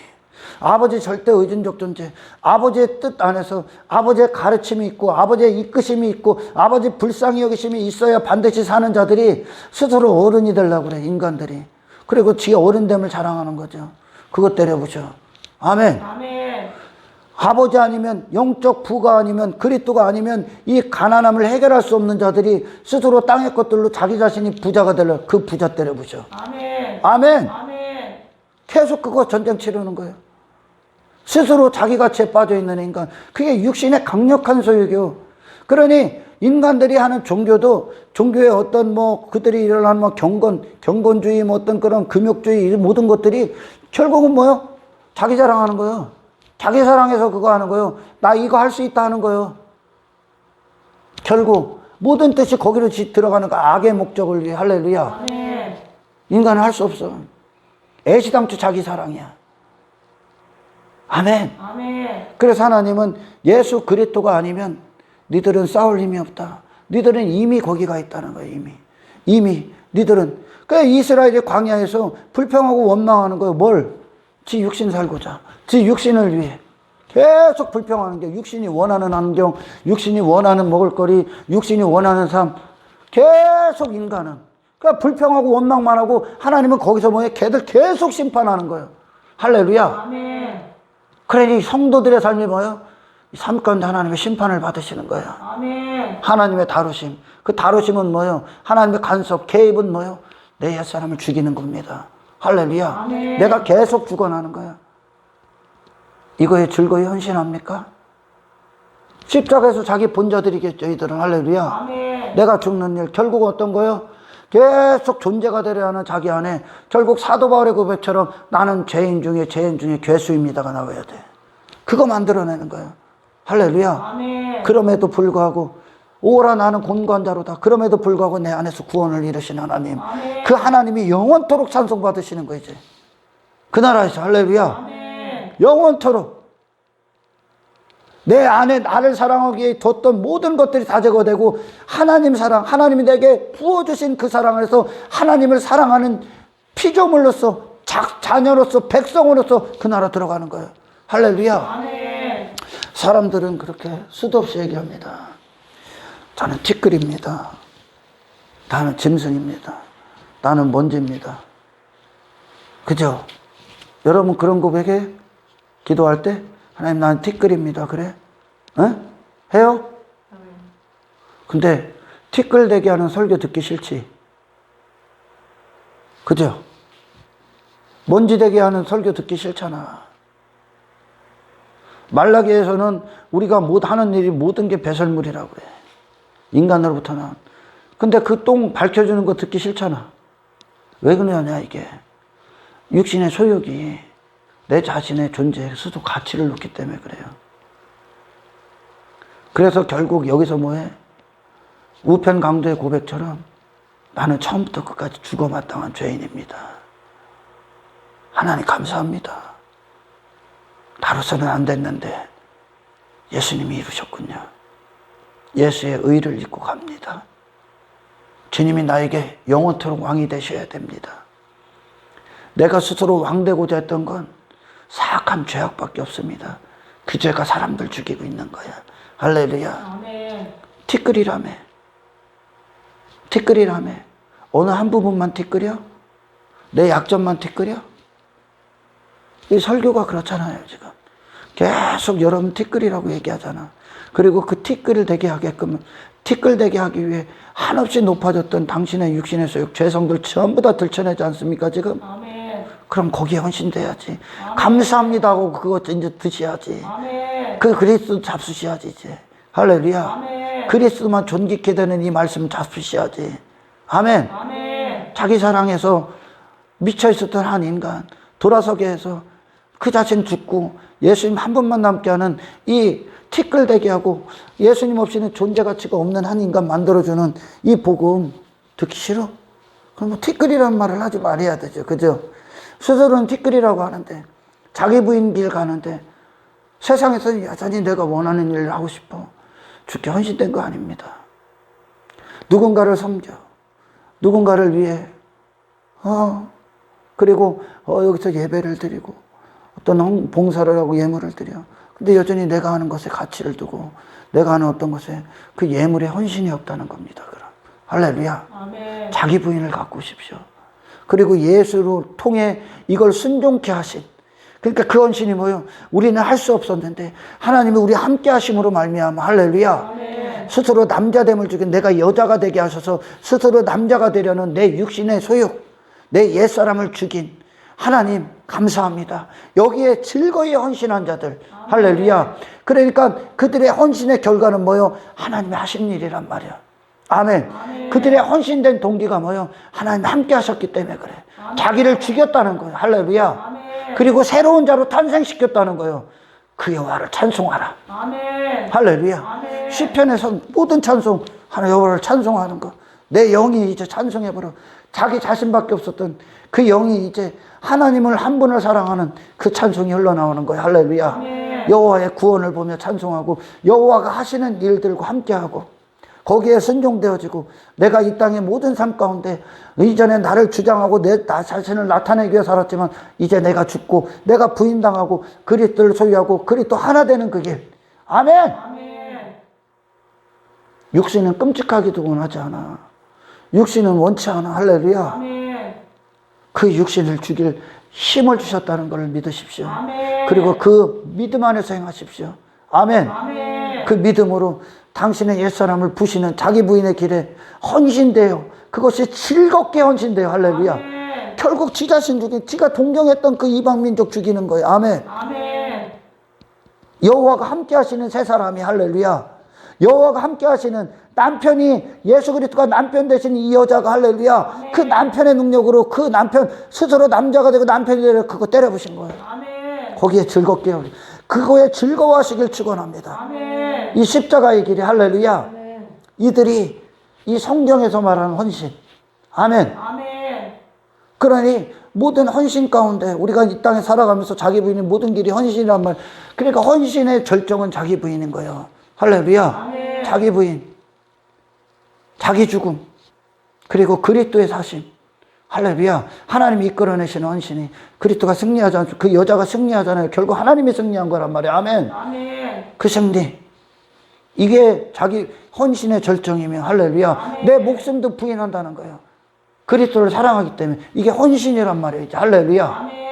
[SPEAKER 1] 아버지 절대 의존적 존재, 아버지의 뜻 안에서 아버지의 가르침이 있고 아버지의 이끄심이 있고 아버지 불쌍히 여기심이 있어야 반드시 사는 자들이 스스로 어른이 되려고 그래. 인간들이. 그리고 지 어른됨을 자랑하는 거죠. 그것 때려부셔. 아멘.
[SPEAKER 2] 아멘.
[SPEAKER 1] 아버지 아니면 영적 부가 아니면 그리스도가 아니면 이 가난함을 해결할 수 없는 자들이 스스로 땅의 것들로 자기 자신이 부자가 되려 그 부자 때려부셔.
[SPEAKER 2] 아멘.
[SPEAKER 1] 아멘.
[SPEAKER 2] 아멘.
[SPEAKER 1] 계속 그거 전쟁 치르는 거예요. 스스로 자기 가치에 빠져있는 인간. 그게 육신의 강력한 소유교. 그러니 인간들이 하는 종교도 종교의 어떤 그들이 일어나는 경건주의 어떤 그런 금욕주의 이 모든 것들이 결국은 뭐요? 자기 자랑하는 거예요. 자기 사랑해서 그거 하는 거예요. 나 이거 할 수 있다 하는 거예요. 결국 모든 뜻이 거기로 들어가는 거 악의 목적을 위해. 할렐루야.
[SPEAKER 2] 아멘.
[SPEAKER 1] 인간은 할 수 없어. 애시당초 자기 사랑이야. 아멘.
[SPEAKER 2] 아멘.
[SPEAKER 1] 그래서 하나님은 예수 그리스도가 아니면 니들은 싸울 힘이 없다. 니들은 이미 거기가 있다는 거예요. 이미 니들은. 그러니까 이스라엘이 광야에서 불평하고 원망하는 거예요. 뭘? 지 육신 살고자. 지 육신을 위해. 계속 불평하는 게 육신이 원하는 환경, 육신이 원하는 먹을거리, 육신이 원하는 삶. 계속 인간은. 그러니까 불평하고 원망만 하고 하나님은 거기서 뭐해? 걔들 계속 심판하는 거예요. 할렐루야.
[SPEAKER 2] 아멘.
[SPEAKER 1] 그러니 성도들의 삶이 뭐예요? 삶 가운데 하나님의 심판을 받으시는 거예요.
[SPEAKER 2] 아멘.
[SPEAKER 1] 하나님의 다루심. 그 다루심은 뭐예요? 하나님의 간섭, 개입은 뭐예요? 내 옛사람을 죽이는 겁니다. 할렐루야.
[SPEAKER 2] 아멘.
[SPEAKER 1] 내가 계속 죽어나는 거야. 이거에 즐거이 헌신합니까? 십자가에서 자기 본자들이겠죠. 이들은. 할렐루야.
[SPEAKER 2] 아멘.
[SPEAKER 1] 내가 죽는 일. 결국 어떤 거예요? 계속 존재가 되려 하는 자기 안에 결국 사도 바울의 고백처럼 나는 죄인 중에 괴수입니다가 나와야 돼. 그거 만들어내는 거예요. 할렐루야.
[SPEAKER 2] 아멘.
[SPEAKER 1] 그럼에도 불구하고 오라 나는 곤고한 자로다. 그럼에도 불구하고 내 안에서 구원을 이루신 하나님.
[SPEAKER 2] 아멘.
[SPEAKER 1] 그 하나님이 영원토록 찬송받으시는 거 이제. 그 나라에서. 할렐루야.
[SPEAKER 2] 아멘.
[SPEAKER 1] 영원토록. 내 안에 나를 사랑하기에 뒀던 모든 것들이 다 제거되고 하나님 사랑, 하나님이 내게 부어주신 그 사랑에서 하나님을 사랑하는 피조물로서 자녀로서 백성으로서 그 나라 들어가는 거예요. 할렐루야.
[SPEAKER 2] 아멘.
[SPEAKER 1] 사람들은 그렇게 수도 없이 얘기합니다. 저는 티끌입니다. 나는 짐승입니다. 나는 먼지입니다. 그죠? 여러분 그런 고백해? 기도할 때? 하나님 나는 티끌입니다. 그래? 해요? 근데 티끌 되게 하는 설교 듣기 싫지? 그죠? 먼지 되게 하는 설교 듣기 싫잖아. 말라기에서는 우리가 하는 일이 모든 게 배설물이라고 그래. 인간으로부터 나온. 근데 그 똥 밝혀주는 거 듣기 싫잖아. 왜 그러냐 이게. 육신의 소욕이 내 자신의 존재에 스스로 가치를 놓기 때문에 그래요. 그래서 결국 여기서 뭐해? 우편 강도의 고백처럼 나는 처음부터 끝까지 죽어 마땅한 죄인입니다. 하나님 감사합니다. 나로서는 안 됐는데 예수님이 이루셨군요. 예수의 의를 입고 갑니다. 주님이 나에게 영원토록 왕이 되셔야 됩니다. 내가 스스로 왕되고자 했던 건 사악한 죄악밖에 없습니다. 그 죄가 사람들 죽이고 있는 거야. 할렐루야.
[SPEAKER 2] 아멘.
[SPEAKER 1] 티끌이라며. 티끌이라며. 어느 한 부분만 티끌이야? 내 약점만 티끌이야? 이 설교가 그렇잖아요, 지금. 계속 여러분 티끌이라고 얘기하잖아. 그리고 그 티끌을 되게 하게끔, 티끌 되게 하기 위해 한없이 높아졌던 당신의 육신의 소욕, 죄성들 전부 다 들춰내지 않습니까, 지금?
[SPEAKER 2] 아멘.
[SPEAKER 1] 그럼 거기에 헌신돼야지. 감사합니다 하고 그거 이제 드셔야지.
[SPEAKER 2] 아멘.
[SPEAKER 1] 그 그리스도 잡수셔야지, 이제. 할렐루야.
[SPEAKER 2] 아멘.
[SPEAKER 1] 그리스도만 존귀케 되는 이 말씀 잡수셔야지. 아멘.
[SPEAKER 2] 아멘.
[SPEAKER 1] 자기 사랑에서 미쳐 있었던 한 인간 돌아서게 해서 그 자신 죽고 예수님 한 분만 남게 하는 이 티끌대게 하고 예수님 없이는 존재 가치가 없는 한 인간 만들어주는 이 복음 듣기 싫어? 그럼 뭐 티끌이라는 말을 하지 말아야 되죠. 그죠? 스스로는 티끌이라고 하는데 자기 부인 길 가는데 세상에서는 여전히 내가 원하는 일을 하고 싶어. 죽게 헌신된 거 아닙니다. 누군가를 섬겨. 누군가를 위해. 그리고 여기서 예배를 드리고 어떤 봉사를 하고 예물을 드려. 근데 여전히 내가 하는 것에 가치를 두고 내가 하는 어떤 것에 그 예물에 헌신이 없다는 겁니다. 그럼 할렐루야.
[SPEAKER 2] 아멘.
[SPEAKER 1] 자기 부인을 가꾸십시오. 그리고 예수로 통해 이걸 순종케 하신, 그러니까 그 헌신이 뭐예요? 우리는 할 수 없었는데 하나님이 우리 함께 하심으로 말미암아 할렐루야.
[SPEAKER 2] 아멘.
[SPEAKER 1] 스스로 남자됨을 주긴 내가 여자가 되게 하셔서 스스로 남자가 되려는 내 육신의 소욕, 내 옛사람을 죽인 하나님 감사합니다. 여기에 즐거이 헌신한 자들 할렐루야. 그러니까 그들의 헌신의 결과는 뭐예요? 하나님이 하신 일이란 말이야. 아멘.
[SPEAKER 2] 아멘.
[SPEAKER 1] 그들의 헌신된 동기가 뭐예요? 하나님 함께 하셨기 때문에 그래.
[SPEAKER 2] 아멘.
[SPEAKER 1] 자기를 죽였다는 거예요. 할렐루야.
[SPEAKER 2] 아멘.
[SPEAKER 1] 그리고 새로운 자로 탄생시켰다는 거예요. 그 여호와를 찬송하라.
[SPEAKER 2] 아멘.
[SPEAKER 1] 할렐루야.
[SPEAKER 2] 아멘.
[SPEAKER 1] 시편에서 모든 찬송 하나 여호와를 찬송하는 거. 내 영이 이제 찬송해버려. 자기 자신밖에 없었던 그 영이 이제 하나님을 한 분을 사랑하는 그 찬송이 흘러나오는 거예요. 할렐루야.
[SPEAKER 2] 아멘.
[SPEAKER 1] 여호와의 구원을 보며 찬송하고 여호와가 하시는 일들과 함께하고 거기에 순종되어지고 내가 이 땅의 모든 삶 가운데 이전에 나를 주장하고 나 자신을 나타내기 위해 살았지만 이제 내가 죽고 내가 부인당하고 그리스도를 소유하고 그리스도 하나 되는 그 길. 아멘.
[SPEAKER 2] 아멘.
[SPEAKER 1] 육신은 끔찍하기도 원하지 않아. 육신은 원치 않아. 할렐루야.
[SPEAKER 2] 아멘.
[SPEAKER 1] 그 육신을 죽일 힘을 주셨다는 것을 믿으십시오.
[SPEAKER 2] 아멘.
[SPEAKER 1] 그리고 그 믿음 안에서 행하십시오. 아멘.
[SPEAKER 2] 아멘.
[SPEAKER 1] 그 믿음으로 당신의 옛사람을 부시는 자기 부인의 길에 헌신돼요. 그것이 즐겁게 헌신돼요. 할렐루야.
[SPEAKER 2] 아멘.
[SPEAKER 1] 결국 지 자신 죽인, 지가 동경했던 그 이방민족 죽이는 거예요. 아멘.
[SPEAKER 2] 아멘.
[SPEAKER 1] 여호와가 함께 하시는 세 사람이 할렐루야. 여호와가 함께 하시는 남편이 예수 그리스도가 남편 되신 이 여자가 할렐루야.
[SPEAKER 2] 아멘.
[SPEAKER 1] 그 남편의 능력으로 그 남편 스스로 남자가 되고 남편이 되려 그거 때려부신 거예요.
[SPEAKER 2] 아멘.
[SPEAKER 1] 거기에 즐겁게 그거에 즐거워하시길 축원합니다.
[SPEAKER 2] 아멘.
[SPEAKER 1] 이 십자가의 길이 할렐루야.
[SPEAKER 2] 아멘.
[SPEAKER 1] 이들이 이 성경에서 말하는 헌신. 아멘.
[SPEAKER 2] 아멘.
[SPEAKER 1] 그러니 모든 헌신 가운데 우리가 이 땅에 살아가면서 자기 부인이 모든 길이 헌신이란 말. 그러니까 헌신의 절정은 자기 부인인 거예요. 할렐루야.
[SPEAKER 2] 아멘.
[SPEAKER 1] 자기 부인, 자기 죽음, 그리고 그리스도의 사심. 할렐루야. 하나님이 이끌어내시는 헌신이 그리스도가 승리하지 않죠. 그 여자가 승리하잖아요. 결국 하나님이 승리한 거란 말이에요. 아멘.
[SPEAKER 2] 아멘.
[SPEAKER 1] 그 승리. 이게 자기 헌신의 절정이며 할렐루야.
[SPEAKER 2] 아멘.
[SPEAKER 1] 내 목숨도 부인한다는 거예요. 그리스도를 사랑하기 때문에 이게 헌신이란 말이에요. 할렐루야.
[SPEAKER 2] 아멘.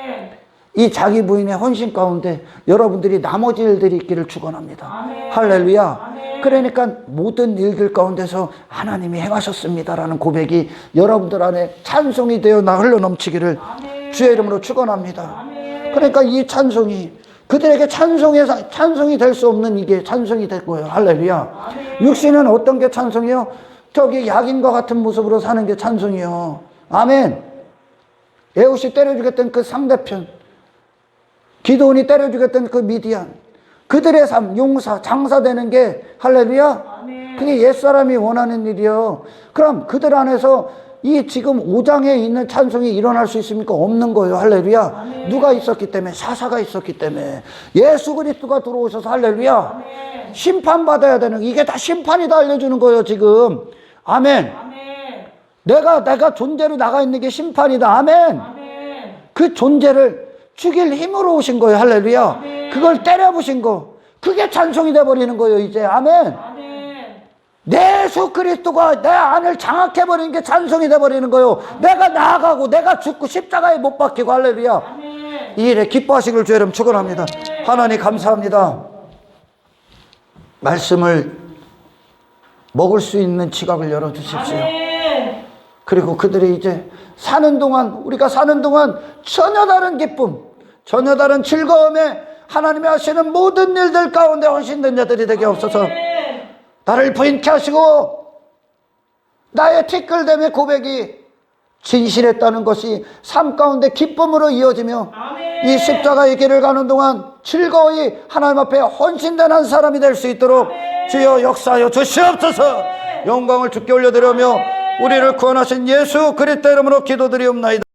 [SPEAKER 1] 이 자기 부인의 헌신 가운데 여러분들이 나머지 일들이 있기를 축원합니다.
[SPEAKER 2] 아멘.
[SPEAKER 1] 할렐루야.
[SPEAKER 2] 아멘.
[SPEAKER 1] 그러니까 모든 일들 가운데서 하나님이 행하셨습니다라는 고백이 여러분들 안에 찬송이 되어 나 흘러넘치기를
[SPEAKER 2] 아멘.
[SPEAKER 1] 주의 이름으로 축원합니다.
[SPEAKER 2] 아멘.
[SPEAKER 1] 그러니까 이 찬송이 그들에게 찬송이 될 수 없는 이게 찬송이 될 거예요. 할렐루야.
[SPEAKER 2] 아멘.
[SPEAKER 1] 육신은 어떤 게 찬송이요? 저기 약인과 같은 모습으로 사는 게 찬송이요. 아멘. 에훗이 때려주겠던 그 상대편, 기드온이 때려주겠던 그 미디안, 그들의 삶, 용사, 장사되는 게 할렐루야.
[SPEAKER 2] 아멘.
[SPEAKER 1] 그게 옛사람이 원하는 일이요. 그럼 그들 안에서 이 지금 5장에 있는 찬송이 일어날 수 있습니까? 없는 거예요. 할렐루야.
[SPEAKER 2] 아멘.
[SPEAKER 1] 누가 있었기 때문에? 사사가 있었기 때문에. 예수 그리스도가 들어오셔서 할렐루야.
[SPEAKER 2] 아멘.
[SPEAKER 1] 심판받아야 되는, 이게 다 심판이다 알려주는 거예요, 지금. 아멘.
[SPEAKER 2] 아멘.
[SPEAKER 1] 내가 존재로 나가 있는 게 심판이다. 아멘.
[SPEAKER 2] 아멘.
[SPEAKER 1] 그 존재를 죽일 힘으로 오신 거예요. 할렐루야.
[SPEAKER 2] 아멘.
[SPEAKER 1] 그걸 때려부신 거. 그게 찬송이 돼버리는 거예요, 이제. 아멘.
[SPEAKER 2] 아멘.
[SPEAKER 1] 내 예수 그리스도가 내 안을 장악해버리는 게 찬송이 돼버리는 거예요. 내가 나아가고 내가 죽고 십자가에 못 박히고 할렐루야.
[SPEAKER 2] 아멘.
[SPEAKER 1] 이 일에 기뻐하시길 주의 이름 축원합니다. 하나님 감사합니다. 말씀을 먹을 수 있는 지각을 열어주십시오.
[SPEAKER 2] 아멘.
[SPEAKER 1] 그리고 그들이 이제 사는 동안, 우리가 사는 동안 전혀 다른 기쁨, 전혀 다른 즐거움에 하나님이 하시는 모든 일들 가운데 헌신된 자들이 되게 없어서
[SPEAKER 2] 아멘.
[SPEAKER 1] 나를 부인케 하시고 나의 티끌됨의 고백이 진실했다는 것이 삶 가운데 기쁨으로 이어지며 이 십자가의 길을 가는 동안 즐거이 하나님 앞에 헌신된 사람이 될 수 있도록 주여 역사하여 주시옵소서. 영광을 주께 올려드리며 우리를 구원하신 예수 그리스도 이름으로 기도드리옵나이다.